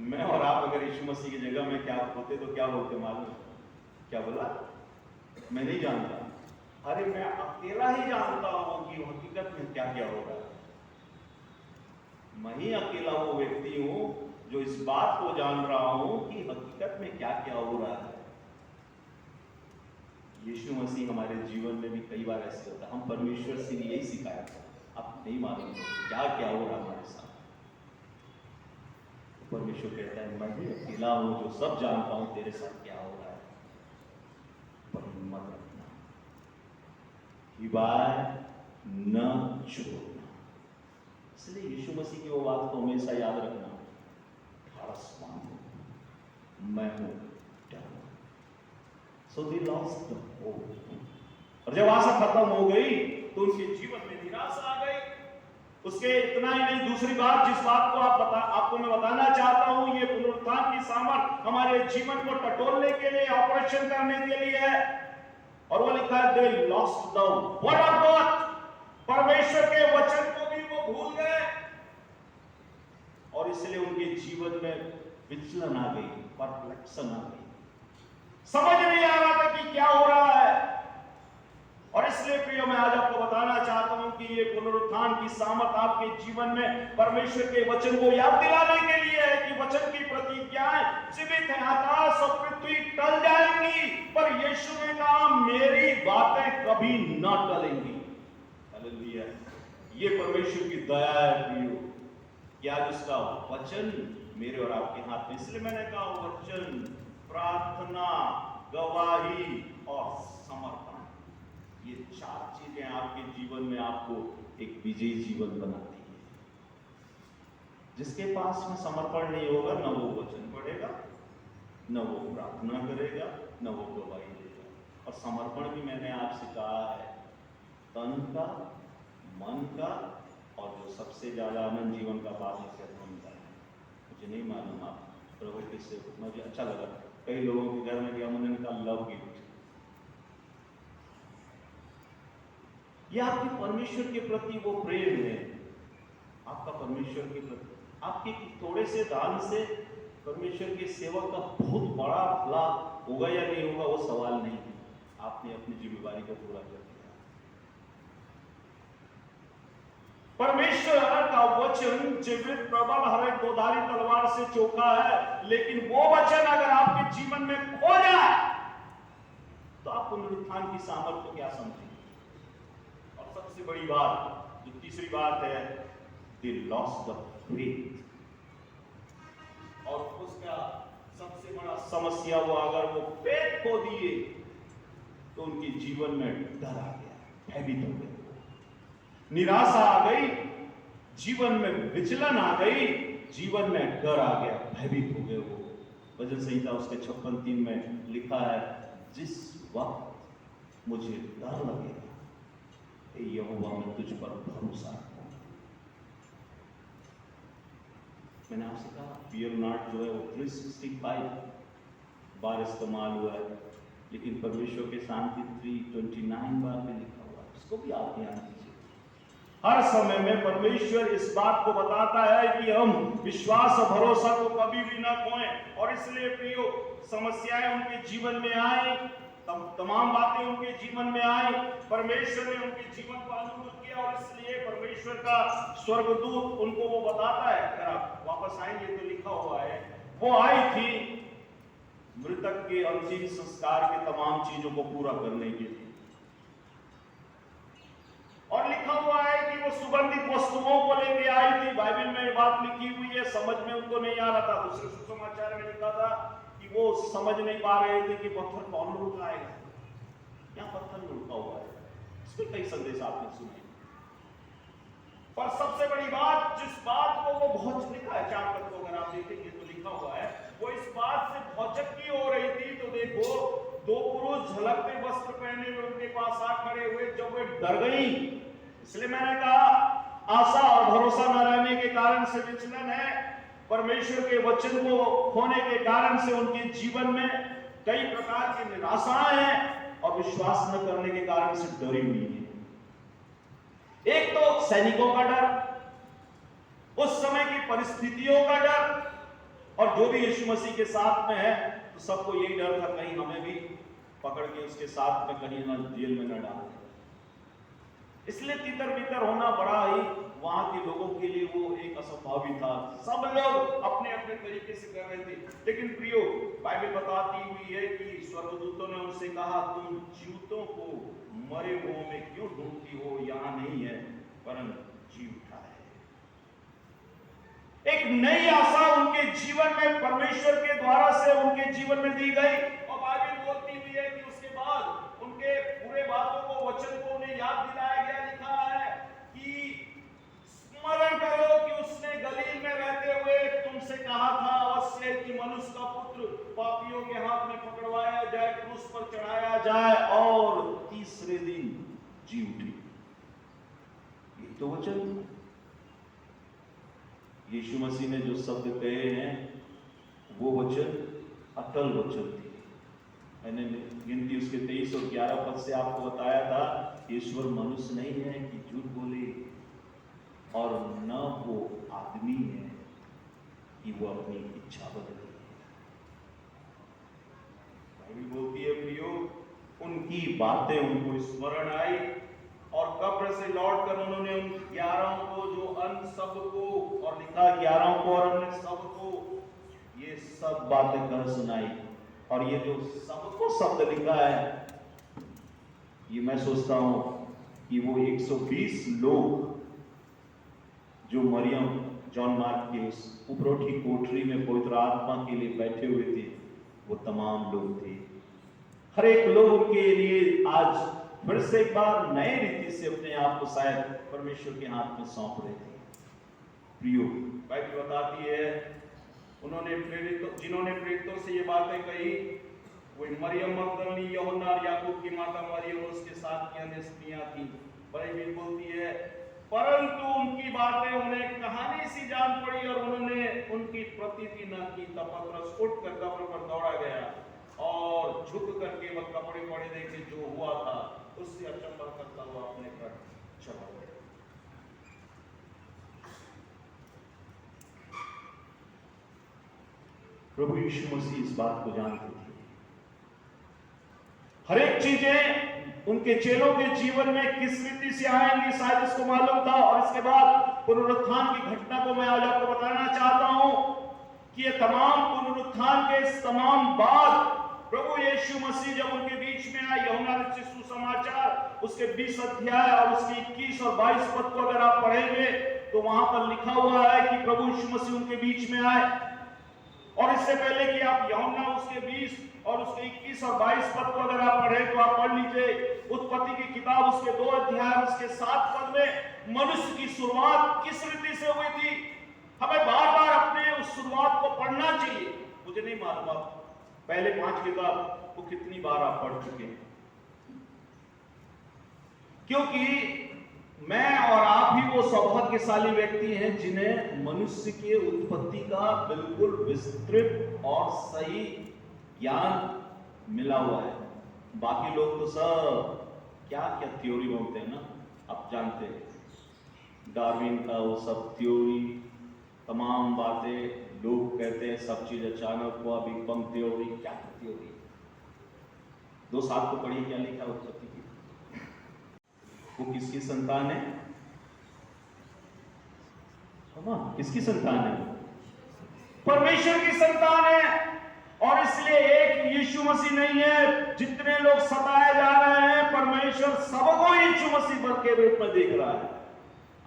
मैं और आप अगर यीशु मसीह की जगह में क्या होते तो क्या बोलते मालूम? क्या बोला? मैं नहीं जानता। अरे मैं अकेला ही जानता हूं कि हकीकत में क्या क्या हो रहा है। मैं ही अकेला वो व्यक्ति हूं जो इस बात को जान रहा हूं कि हकीकत में क्या क्या हो रहा है। यीशु मसीह हमारे जीवन में भी कई बार ऐसे होता है, हम परमेश्वर से भी यही शिकायत है, आप नहीं मालूम क्या क्या हो रहा है हमारे साथ। तो परमेश्वर कहता है, मैं ही अकेला हूं जो सब जानता हूं तेरे साथ क्या हो रहा है, पर हिम्मत रखना, हिबाय न छोड़ना। इसलिए यीशु मसीह की वो बात को हमेशा याद रखना, मैं हूं। So they lost the hope. और जब आशा खत्म हो गई तो उनके जीवन में निराशा आ गई। उसके इतना ही नहीं, दूसरी बात जिस बात को आपको मैं बताना चाहता हूं, ये पुनरुत्थान की सामर्थ हमारे जीवन को टटोलने के लिए, ऑपरेशन करने के लिए है। और वो लिखा है, they lost the word of God, परमेश्वर के वचन को भी वो भूल गए, और इसलिए उनके जीवन में विचलन आ गई, परप्लेक्शन आ गई, समझ नहीं आ रहा था कि क्या हो रहा है। और इसलिए प्रियो, मैं आज आपको बताना चाहता हूं कि ये पुनरुत्थान की सामर्थ आपके जीवन में परमेश्वर के वचन को याद दिलाने के लिए है कि वचन की प्रतिज्ञाएं जीवित है। आकाश और पृथ्वी टल जाएंगी, पर यीशु ने कहा, मेरी बातें कभी न टलेंगी। हालेलुया। ये परमेश्वर की दया है प्रियो, कि आज उसका वचन मेरे और आपके हाथ में। इसलिए मैंने कहा वचन, प्रार्थना, गवाही और समर्पण, ये 4 चीजें आपके जीवन में आपको एक विजयी जीवन बनाती है। जिसके पास में समर्पण नहीं होगा, न वो वचन पढ़ेगा, न वो प्रार्थना करेगा, न वो गवाही देगा। और समर्पण भी मैंने आपसे कहा है, तन का, मन का, और जो सबसे ज्यादा आनंद जीवन का बात है धन का। मुझे नहीं मालूम आप प्रभु किससे, मुझे अच्छा लगा कई लोगों के घर में गया, उन्होंने कहा लव गिफ्ट। ये आपके परमेश्वर के प्रति वो प्रेम है, आपका परमेश्वर के प्रति। आपके थोड़े से दान से परमेश्वर के सेवक का बहुत बड़ा भला होगा या नहीं होगा वो सवाल नहीं है, आपने अपनी जिम्मेदारी को पूरा कर दिया। परमेश्वर का वचन जीवित, प्रबल, हर एक दोधारी तलवार से चोखा है, लेकिन वो वचन अगर आपके जीवन में खो जाए तो आप पुनरुत्थान की सामर्थ को क्या समझेंगे? और सबसे बड़ी बात, जो तीसरी बात है, they lost the faith। और उसका सबसे बड़ा समस्या हुआ, अगर वो फेथ खो दिए तो उनके जीवन में डर आ गया, भयभीत हो गए, निराशा आ गई, जीवन में विचलन आ गई, जीवन में डर आ गया, भयभीत हो गए वो। भजन संहिता उसके 56:3 में लिखा है, जिस वक्त मुझे डर लगेगा, यहोवा मैं तुझ पर भरोसा रखूं। मैंने आपसे कहा फियर नॉट जो है वो 365 बार इस्तेमाल हुआ है, लेकिन परमेश्वर के शांति 329 बार में लिखा हुआ है। उसको भी आप ध्यान दीजिए। हर समय में परमेश्वर इस बात को बताता है कि हम विश्वास और भरोसा को कभी भी ना खोएं। और इसलिए प्रियो, समस्याएं उनके जीवन में आए, तमाम बातें उनके जीवन में आई, परमेश्वर ने उनके जीवन को अनुकूल किया, और इसलिए परमेश्वर का स्वर्गदूत उनको वो बताता है। अगर आप वापस आएंगे तो लिखा हुआ है, वो आई थी मृतक के अंतिम संस्कार के तमाम चीजों को पूरा करने के लिए। और लिखा हुआ है कि वो सुगंधित वस्तुओं को लेके आई थी। बाइबल में ये बात लिखी हुई है, समझ में उनको नहीं आ रहा था। दूसरे सुसमाचार में लिखा था कि वो समझ नहीं पा रहे थे कि पत्थर कौन लुढ़काएगा। यहाँ पत्थर लुढ़का हुआ है, इसमें कई संदेश आपने सुने। पर सबसे बड़ी बात, जिस बात को वो बहुत लिखा है 4 पद को अगर आप देखेंगे तो लिखा हुआ है, वो इस बात से भौचक्की हो रही थी। तो देखो, 2 पुरुष झलकते वस्त्र पहने हुए उनके पास आ खड़े हुए। जब वे डर गई, इसलिए मैंने कहा आशा और भरोसा न रहने के कारण से विचलन है, परमेश्वर के वचन को खोने के कारण से उनके जीवन में कई प्रकार की निराशाएं हैं, और विश्वास न करने के कारण से डरी हुई है। एक तो सैनिकों का डर, उस समय की परिस्थितियों का डर, और जो भी यीशु मसीह के साथ में है तो सबको यही डर था कहीं हमें भी पकड़ के उसके साथ में कहीं ना जेल में न डाल दे। इसलिए तितर बितर होना बड़ा ही वहां के लोगों के लिए वो एक असंभव था। सब लोग अपने अपने तरीके से कर रहे थे। लेकिन प्रियो, बाइबल बताती हुई है कि स्वर्गदूतों ने उनसे कहा, तुम जीवितों को मरे हुओं में क्यों ढूंढती हो? यहाँ नहीं है, परंतु जी उठा है। एक नई आशा उनके जीवन में परमेश्वर के द्वारा से उनके जीवन में दी गई। और बाइबल बोलती हुई है कि उसके बाद उनके पूरे बातों को, वचन को उन्हें याद दिलाया गया। लिखा है कि स्मरण करो कि उसने गलील में रहते हुए तुमसे कहा था अवश्य कि मनुष्य का पुत्र पापियों के हाथ में पकड़वाया जाए, क्रूस पर चढ़ाया जाए और तीसरे दिन जी उठी। ये तो वचन, यीशु मसीह ने जो शब्द कहे हैं वो वचन अटल वचन थे। मैंने गिनती उसके 23 और 11 पद से आपको बताया था, ईश्वर मनुष्य नहीं है कि झूठ बोले, और न वो आदमी है कि वो अपनी इच्छा बदले। बाइबल बोलती है प्रियो, उनकी बातें उनको स्मरण आई, और कब्र से लौटकर उन्होंने उन 11 को, जो अन्य सब को, और लिखा 11 को और अन्य सब को, ये सब बातें कर सुनाई। और ये जो सबको शब्द लिखा है, ये मैं सोचता हूं कि वो 120 लोग जो मरियम जॉन मार्क के उस उपरोठी कोठरी में पवित्र आत्मा के लिए बैठे हुए थे, वो तमाम लोग थे। हर एक लोग के लिए आज फिर से एक बार नए रीति से अपने आप को शायद परमेश्वर के हाथ में सौंप रहे थे। प्रियो, बाइबल बताती है जिन्होंने प्रेरितों से ये बातें कही, वो मरियम मगदलिनी, यूहन्ना और याकूब की माता मरियम और उसके साथ की अन्य स्त्रियां थी। बाइबल बोलती है परंतु उनकी बातें उन्हें कहानी सी जान पड़ी और उन्होंने उनकी प्रतीति न की। तब पतरस उठकर कब्र पर दौड़ा गया और झुक करके वह कपड़े पड़े देखे जो हुआ था, उससे अचंभा करता हुआ अपने घर चला गया। प्रभु यीशु मसीह इस बात को जानते थे। हर एक चीजें उनके चेलों के जीवन में किस रीति से आएंगी शायद इसको मालूम था। और इसके बाद पुनरुत्थान की घटना को मैं आज आपको बताना चाहता हूं कि ये तमाम पुनरुत्थान के तमाम बाद प्रभु यीशु मसीह जब उनके बीच में आए, यूहन्ना रचित सुसमाचार उसके 20 अध्याय और उसके 21 और 22 पद को अगर आप पढ़ेंगे तो वहां पर लिखा हुआ है कि प्रभु यीशु मसीह उनके बीच में आए। और इससे पहले कि आप यूहन्ना उसके 20 और उसके 21 और 22 पद को अगर आप पढ़े तो आप पढ़ लीजिए उत्पत्ति की किताब उसके 2 अध्याय उसके 7 पद में मनुष्य की शुरुआत किस रीति से हुई थी। हमें बार बार अपने उस शुरुआत को पढ़ना चाहिए। मुझे नहीं मालूम आप पहले 5 किताब को कितनी बार आप पढ़ चुके हैं, क्योंकि मैं और आप ही वो सौभाग्यशाली व्यक्ति हैं जिन्हें मनुष्य की उत्पत्ति का बिल्कुल विस्तृत और सही ज्ञान मिला हुआ है। बाकी लोग तो सब क्या क्या थ्योरी बोलते हैं ना, आप जानते हैं डार्विन का वो सब थ्योरी, तमाम बातें लोग कहते हैं सब चीज अचानक हुआ, बिग बैंग थ्योरी, क्या थ्योरी। 2:7 को पढ़िए क्या लिखा उत्पत्ति की। वो किसकी संतान है? किसकी संतान है? परमेश्वर की संतान है। और इसलिए एक यीशु मसीह नहीं है। जितने लोग सताए जा रहे हैं परमेश्वर सबको यीशु मसीह के रूप में देख रहा है।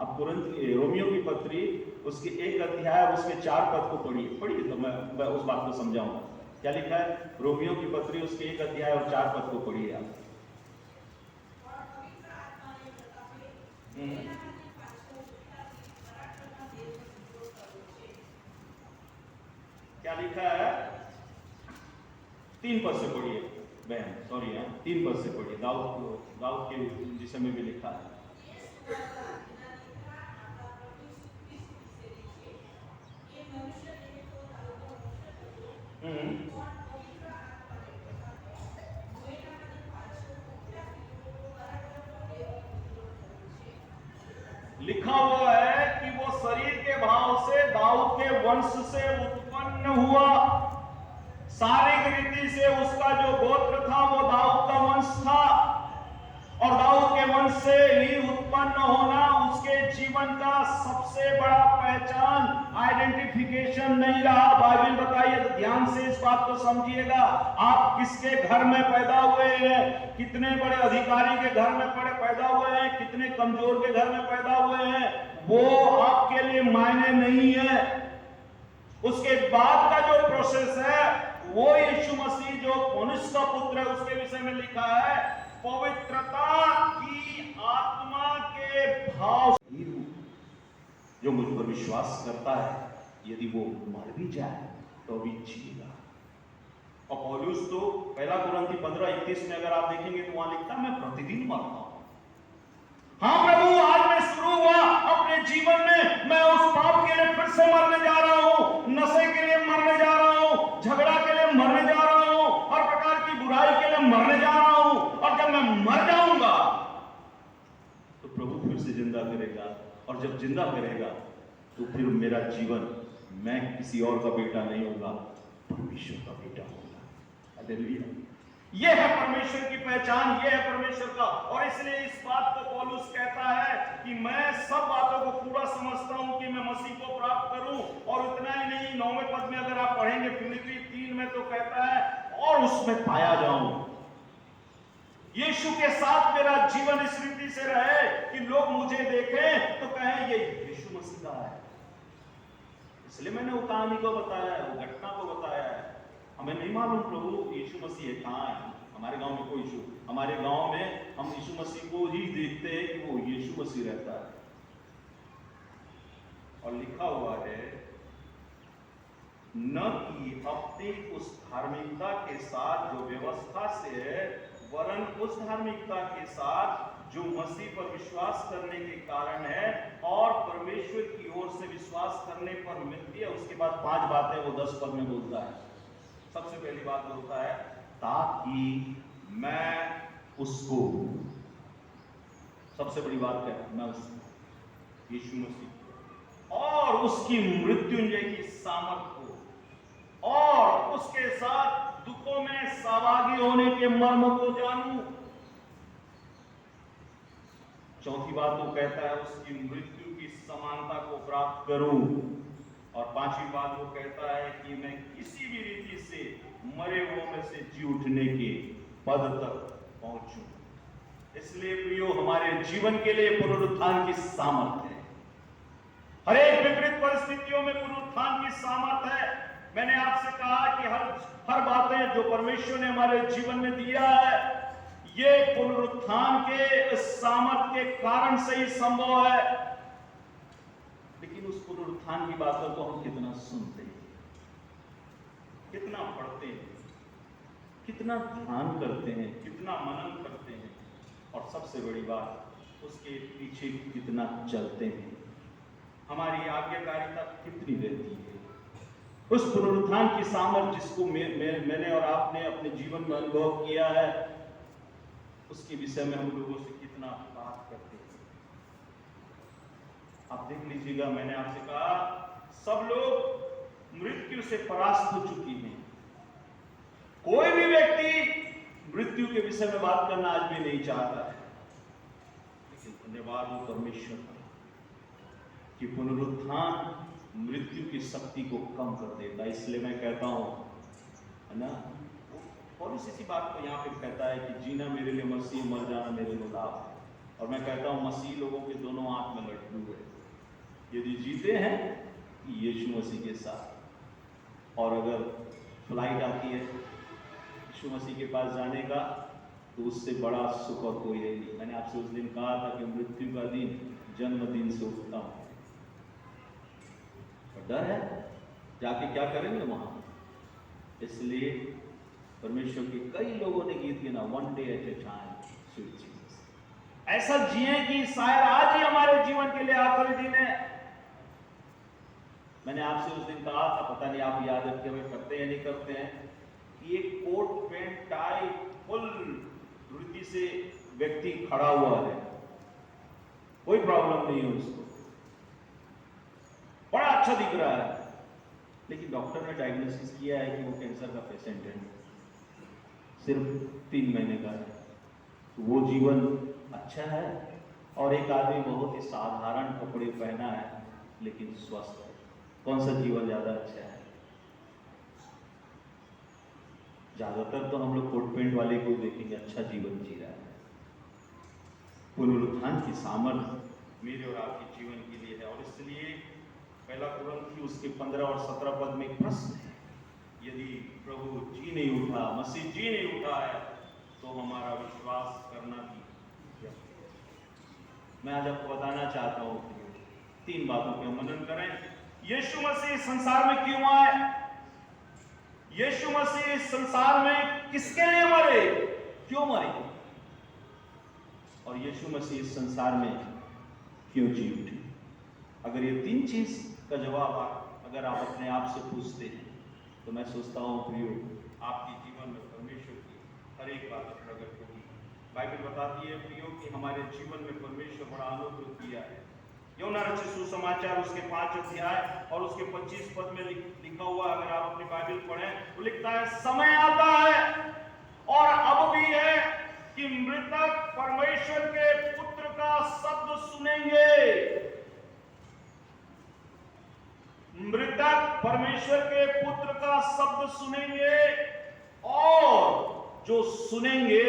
अब रोमियो की पत्री उसके 1 अध्याय और उसके 4 पद को पढ़िए तो मैं उस बात को समझाऊंगा। क्या लिखा है? रोमियो की पत्री उसके 1 अध्याय और 4 पद को पढ़िए आप। क्या लिखा है? 3 पद से पढ़िए बहन, सॉरी 3 पद से पढ़िए। दाऊद के जिसे में भी लिखा है। लिखा हुआ है कि वो शरीर के भाव से दाऊद के वंश से उत्पन्न हुआ। शारीरिक रीति से उसका जो गोत्र था वो दाऊद का वंश था और दाऊद के वंश से ही उत्पन्न होना उसके जीवन का सबसे बड़ा पहचान आइडेंटिफिकेशन नहीं रहा। बाइबल बताइए तो ध्यान से इस बात को समझिएगा। आप किसके घर में पैदा हुए हैं, कितने बड़े अधिकारी के घर में पैदा हुए हैं, कितने कमजोर के घर में पैदा हुए हैं, वो आपके लिए मायने नहीं है। उसके बाद का जो प्रोसेस है वो यीशु मसीह जो मनुष्य का पुत्र है उसके विषय में लिखा है, पवित्रता की आत्मा के भाव जो मुझ पर विश्वास करता है यदि वो मर भी जाए तो भी जिएगा। और पौलुस तो 1 कुरिन्थी 15:31 में अगर आप देखेंगे तो वहां लिखता है मैं प्रतिदिन मरता हूं। हाँ प्रभु, आज मैं शुरू हुआ अपने जीवन में, मैं उस पाप के लिए फिर से मरने जा रहा हूं, नशे के लिए मरने जा रहा हूं, झगड़ा के लिए मरने जा रहा हूं, हर प्रकार की बुराई के लिए मरने जा रहा हूं। और जब मैं मर जाऊंगा तो प्रभु फिर से जिंदा करेगा और जब जिंदा करेगा तो फिर मेरा जीवन मैं किसी और का बेटा नहीं होगा, परमेश्वर का बेटा होगा। हालेलुया। यह है परमेश्वर की पहचान, यह है परमेश्वर का। और इसलिए इस बात को पौलुस कहता है कि मैं सब बातों को पूरा समझता हूं कि मैं मसीह को प्राप्त करूं। और इतना ही नहीं, 9वें पद में अगर आप पढ़ेंगे फिलिप्पी 3 में तो कहता है और उसमें पाया जाऊं। यीशु के साथ मेरा जीवन इस रीति से रहे कि लोग मुझे देखें तो कहें ये यीशु मसीह का है। इसलिए मैंने वो कहानी को बताया है, वो घटना को बताया है। हमें नहीं मालूम प्रभु यीशु मसीह कहाँ है। हमारे गांव में कोई यीशु, हमारे गांव में हम यीशु मसीह को ही देखते हैं कि वो यीशु मसीह रहता है। और लिखा हुआ है न कि अपनी उस धार्मिकता के साथ जो व्यवस्था से है, वरन उस धार्मिकता के साथ जो मसीह पर विश्वास करने के कारण है और परमेश्वर की ओर से विश्वास करने पर मिलती है। उसके बाद 5 बातें वो 10 पद में बोलता है। सबसे पहली बात बोलता है ताकि मैं उसको, सबसे बड़ी बात है मैं उसको, यीशु मसीह और उसकी मृत्युंजय की सामर्थ को और उसके साथ दुखों में सहभागी होने के मर्म को जानूं। चौथी बात वो कहता है उसकी मृत्यु की समानता को प्राप्त करूं। और 5वीं बात वो कहता है कि मैं किसी भी रीति से मरे हुओं में से जी उठने के पद तक पहुंचूं। इसलिए प्रियो, हमारे जीवन के लिए पुनरुत्थान की सामर्थ है। हर एक विपरीत परिस्थितियों में पुनरुत्थान की सामर्थ है। मैंने आपसे कहा कि हर बातें जो परमेश्वर ने हमारे जीवन में दिया है, ये पुनरुत्थान के सामर्थ के कारण से ही संभव है। लेकिन उस पुनरुत्थान की बातों को हम कितना सुनते हैं, कितना पढ़ते हैं, कितना ध्यान करते हैं, कितना मनन करते हैं, और सबसे बड़ी बात उसके पीछे कितना चलते हैं। हमारी आज्ञाकारिता कितनी रहती है। उस पुनरुत्थान की सामर्थ जिसको मैंने और आपने अपने जीवन में अनुभव किया है, उसके विषय में हम लोगों से कितना बात करते हैं। आप देख लीजिएगा, मैंने आपसे कहा सब लोग मृत्यु से परास्त हो चुकी हैं। कोई भी व्यक्ति मृत्यु के विषय में बात करना आज भी नहीं चाहता है। लेकिन धन्यवाद हो परमेश्वर का कि पुनरुत्थान मृत्यु की शक्ति को कम कर देता है। इसलिए मैं कहता हूं, है ना, पौलुस इसी बात को यहाँ पे कहता है कि जीना मेरे लिए मसीह, मर जाना मेरे लिए लाभ है। और मैं कहता हूँ मसीह लोगों के दोनों हाथ में लड्डू है। यदि जीते हैं यीशु मसीह के साथ, और अगर फ्लाइट आती है यीशु मसीह के पास जाने का, तो उससे बड़ा सुख और कोई है नहीं। मैंने आपसे उस दिन कहा था कि मृत्यु का दिन जन्मदिन से उत्तम है। डर है जाके क्या करेंगे वहां। इसलिए परमेश्वर के कई लोगों ने गीत गिना, one day at A time sweet Jesus. ऐसा जिए कि शायद आज ही हमारे जीवन के लिए आखिरी दिन है। मैंने आपसे उस दिन कहा था, पता नहीं आप याद रखे हुए करते हैं नहीं करते हैं, कि एक कोट पैंट टाई फुल धुर्ती से व्यक्ति खड़ा हुआ है, कोई प्रॉब्लम नहीं है उसको, बड़ा अच्छा दिख रहा है, लेकिन डॉक्टर ने डायग्नोसिस किया है कि वो कैंसर का पेशेंट है, सिर्फ 3 महीने का है। तो वो जीवन अच्छा है। और एक आदमी बहुत ही साधारण कपड़े पहना है लेकिन स्वस्थ है। कौन सा जीवन ज्यादा अच्छा है? ज्यादातर तो हम लोग कोट पैंट वाले को देखेंगे अच्छा जीवन जी रहा है। पुनरुत्थान की सामर्थ मेरे और आपके जीवन के लिए है। और इसलिए पहला कुरिन्थी उसके 15 और 17 पद में एक प्रश्न है, यदि प्रभु जी नहीं उठा, मसीह जी नहीं उठा है, तो हमारा विश्वास करना भी व्यर्थ है। मैं आज आपको बताना चाहता हूं 3 बातों पे मनन करें। यीशु मसीह संसार में क्यों आए? यीशु मसीह संसार में किसके लिए मरे, क्यों मरे? और यीशु मसीह संसार में क्यों जी उठे? अगर ये 3 चीज का जवाब अगर आप अपने आप से पूछते हैं, तो मैं सोचता हूँ प्रियो, आपके जीवन में परमेश्वर की हर एक बात प्रकट होगी। बाइबल बताती है प्रियो कि हमारे जीवन में परमेश्वर बड़ा अनुग्रह किया है। यूहन्ना रचित सुसमाचार उसके 5 अध्याय और उसके 25 पद में लिखा हुआ, अगर आप अपनी बाइबल पढ़ें तो लिखता है, समय आता है और अब भी है कि मृतक परमेश्वर के पुत्र का शब्द सुनेंगे। मृतक परमेश्वर के पुत्र का शब्द सुनेंगे, और जो सुनेंगे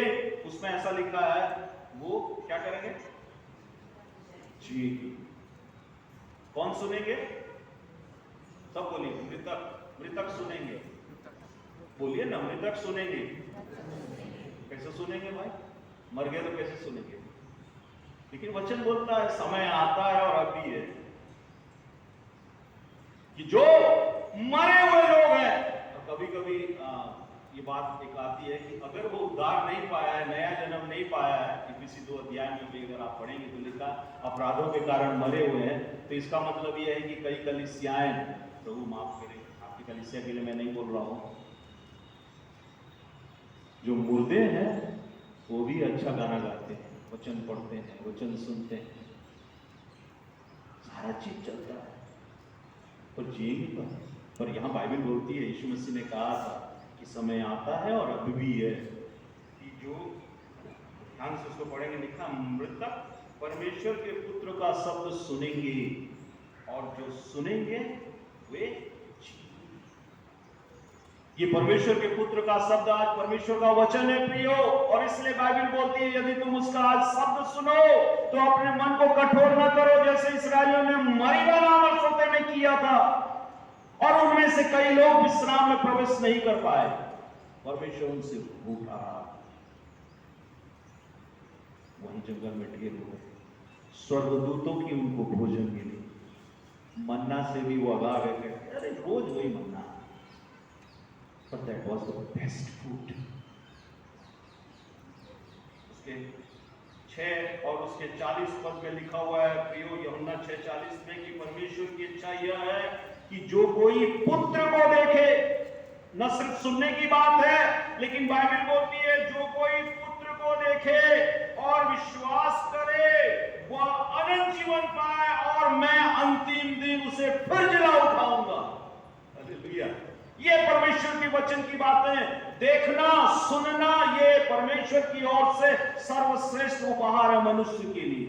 उसमें ऐसा लिखा है वो क्या करेंगे? जी। कौन सुनेंगे? सब बोलिए, मृतक, मृतक सुनेंगे। बोलिए ना, मृतक सुनेंगे। कैसे सुनेंगे भाई? मर गए तो कैसे सुनेंगे? लेकिन वचन बोलता है समय आता है और अभी है कि जो मरे हुए लोग हैं, और कभी कभी ये बात एक आती है कि अगर वो उद्धार नहीं पाया है, नया जन्म नहीं पाया है, किसी 2 अध्याय में भी अगर आप पढ़ेंगे तो लिखा अपराधों के कारण मरे हुए हैं, तो इसका मतलब यह है कि कई कलीसियाएं, प्रभु माफ करें, आपकी कलीसिया के लिए मैं नहीं बोल रहा हूं, जो मुर्दे हैं वो भी अच्छा गाना गाते हैं, वचन पढ़ते हैं, वचन सुनते हैं, सारा चीज चलता है, पर जिएंगे पर यहां बाइबल बोलती है, यीशु मसीह ने कहा था कि समय आता है और अभी भी है कि जो, ध्यान से उसको पढ़ेंगे, लिखा मृतक परमेश्वर के पुत्र का शब्द सुनेंगे और जो सुनेंगे वे, ये परमेश्वर के पुत्र का शब्द आज परमेश्वर का वचन है प्रियो, और इसलिए बाइबल बोलती है यदि तुम उसका आज शब्द सुनो तो अपने मन को कठोर न करो, जैसे इस्राएलियों ने मरीबा नामक सोते में किया था, और उनमें से कई लोग विश्राम में प्रवेश नहीं कर पाए, परमेश्वर उनसे उठा रहा, वहीं जंगल में ढेर हुए, स्वर्गदूतों की उनको भोजन मिली, मन्ना से भी वो अगा गए, अरे रोज वही मन्ना, but that was the best food. उसके 6 और उसके 40 पद में लिखा हुआ है प्रियो, यूहन्ना 6:40 में, कि परमेश्वर की इच्छा यह है कि जो कोई पुत्र को देखे, न सिर्फ सुनने की बात है, लेकिन बाइबल बोलती है जो कोई पुत्र को देखे और विश्वास करे वह अनंत जीवन पाए और मैं अंतिम दिन उसे फिर जिला उठाऊंगा। हालेलुया। ये परमेश्वर के वचन की बातें, देखना सुनना, ये परमेश्वर की ओर से सर्वश्रेष्ठ उपहार है मनुष्य के लिए।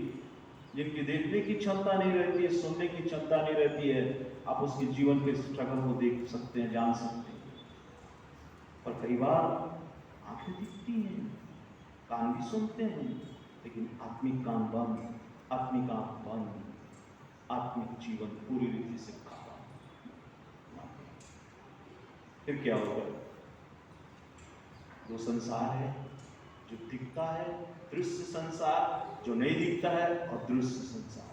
जिनकी देखने की क्षमता नहीं रहती है, सुनने की क्षमता नहीं रहती है, आप उसके जीवन के स्ट्रगल को देख सकते हैं, जान सकते हैं। और कई बार आंखें दिखती हैं, कान भी सुनते हैं, लेकिन आत्मिक कान बंद, आत्मिक आंख बंद, आत्मिक जीवन पूरी रीति से खत्म। फिर क्या होगा? वो संसार है जो दिखता है, दृश्य संसार, जो नहीं दिखता है, अदृश्य संसार,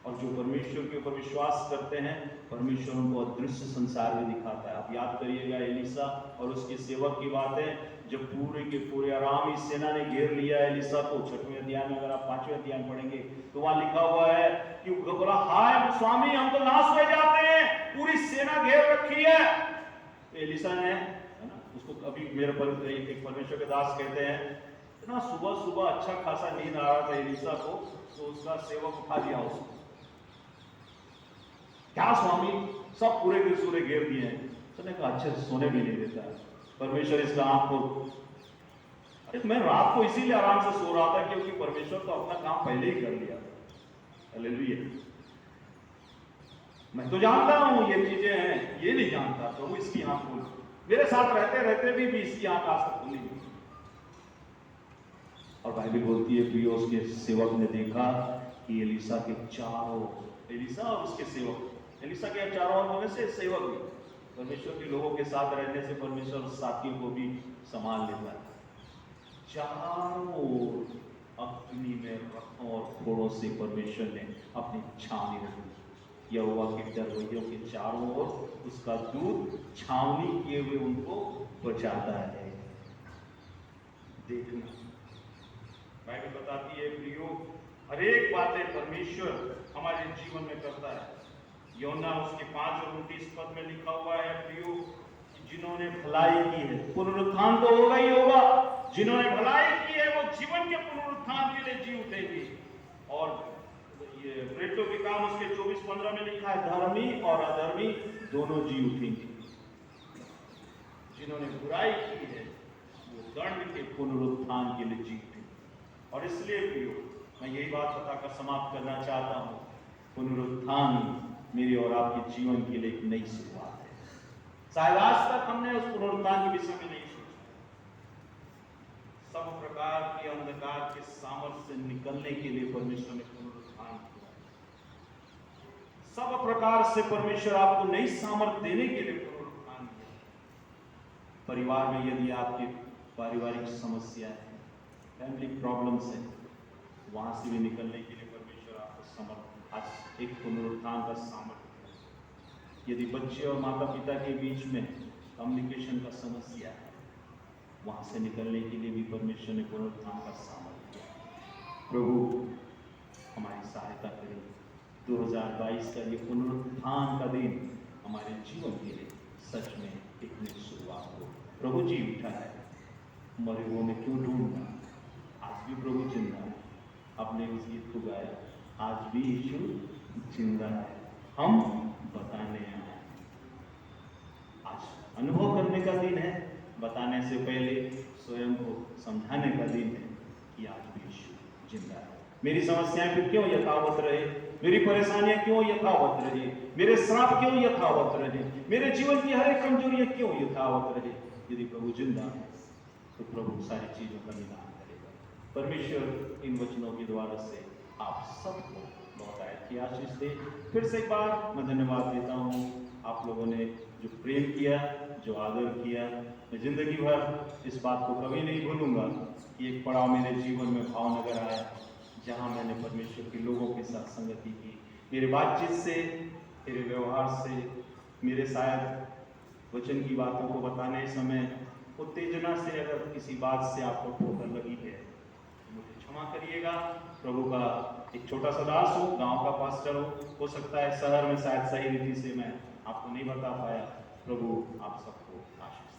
और जो परमेश्वर के ऊपर विश्वास करते हैं, परमेश्वर उनको अदृश्य संसार में दिखाता है। आप याद करिएगा एलीसा और उसके सेवक की बातें, जब पूरे के पूरे अरामी सेना ने घेर लिया एलीसा को, 6वें अध्याय में, अगर आप 5वें अध्याय में पढ़ेंगे तो वहां लिखा हुआ है कि बोला, हाय स्वामी हम तो नाश हो जाते हैं, पूरी सेना घेर रखी है। एलीसा ने, है ना, उसको अभी मेरे पर एक परमेश्वर के दास कहते हैं, इतना सुबह सुबह अच्छा खासा नींद आ रहा था एलीसा को, तो उसका सेवक उठा दिया उसको, क्या स्वामी सब पूरे के सूरे घेर दिए हैं। उसने कहा अच्छे सोने भी नहीं देता है परमेश्वर, इसका आंख को, अरे मैं रात को इसीलिए आराम से सो रहा था क्योंकि परमेश्वर तो अपना काम पहले ही कर लिया। हालेलुया। मैं तो जानता हूं ये चीजें हैं, ये नहीं जानता, प्रभु इसकी आंख खोल, मेरे साथ रहते रहते भी इसकी आंख आज तक खुली नहीं। और बाइबल बोलती है प्रियो, उसके सेवक ने देखा कि एलीसा के चारों, एलीसा और उसके सेवक, एलीसा के चारों ओर होने से सेवक भी, परमेश्वर के लोगों के साथ रहने से परमेश्वर साथियों को भी संभाल लेता है, चारों अग्नि में रथों और घोड़ों से परमेश्वर ने अपनी छावनी रखी। यहोवा के दरवाजों के चारों ओर उसका दूत छावनी किए हुए उनको बचाता है। देखना, बाइबल बताती है प्रियो, हर एक बातें परमेश्वर हमारे जीवन में करता है। यूहन्ना उसके 5 और 29 पद में लिखा हुआ है प्रियो, जिन्होंने भलाई की है, पुनरुत्थान तो होगा ही होगा, जिन्होंने भलाई की है वो जीवन के पुनरुत्थान के लिए जी उठेंगे। और ये प्रेरितों के काम उसके 24-15 में लिखा है, धर्मी और अधर्मी दोनों जी उठेंगे। जिन्होंने बुराई की है वो दंड के पुनरुत्थान के लिए जी उठेंगे। और इसलिए प्रियो, मैं यही बात बताकर समाप्त करना चाहता हूं, पुनरुत्थान मेरी और आपके जीवन के लिए एक नई शुरुआत है। शायद आज तक हमने उस पुनरुत्थान के विषय में नहीं सोचा। सब प्रकार के अंधकार के सामर्थ्य से निकलने के लिए परमेश्वर ने पुनरुत्थान किया। सब प्रकार से परमेश्वर आपको नई सामर्थ्य देने के लिए पुनरुत्थान किया। परिवार में यदि आपके पारिवारिक समस्या है, फैमिली प्रॉब्लम्स है, वहां से भी निकलने के लिए परमेश्वर आपको समर्थ आज एक पुनरुत्थान का सामर्थ्य है। यदि बच्चे और माता पिता के बीच में कम्युनिकेशन का समस्या है, वहां से निकलने के लिए भी परमेश्वर ने पुनरुत्थान का सामर्थ्य दिया। प्रभु हमारी सहायता करें। 2022 का ये पुनरुत्थान का दिन हमारे जीवन के लिए सच में एक नई शुरुआत हो। प्रभु जी उठा है, मरे हुओं में क्यों ढूंढना, आज भी प्रभु जिंदा है। आपने उस गीत को गाया, आज भी यीशु जिंदा है, हम बताने आए। आज अनुभव करने का दिन है, बताने से पहले स्वयं को समझाने का दिन है कि आज भी यीशु जिंदा है। मेरी समस्याएं फिर क्यों यथावत रहे, मेरी परेशानियां क्यों यथावत रहे, मेरे श्राप क्यों यथावत रहे, मेरे जीवन की हर एक कमजोरियां क्यों यथावत रहे। यदि प्रभु जिंदा है तो प्रभु सारी चीजों का निदान करेगा। परमेश्वर इन वचनों के द्वारा से आप सबको बहुत अच्छी आशीष दे। फिर से एक बार मैं धन्यवाद देता हूँ आप लोगों ने जो प्रेम किया, जो आदर किया। मैं जिंदगी भर इस बात को कभी नहीं भूलूंगा कि एक पड़ाव मेरे जीवन में भावनगर आया, जहाँ मैंने परमेश्वर के लोगों के साथ संगति की। मेरे बातचीत से, मेरे व्यवहार से, मेरे शायद वचन की बातों को बताने समय उत्तेजना से अगर किसी बात से आपको ठोकर लगी है, मुझे क्षमा करिएगा। प्रभु का एक छोटा सा दास हो, गांव का पास्टर हो सकता है शहर में शायद सही रीति से मैं आपको नहीं बता पाया। प्रभु आप सबको आशीष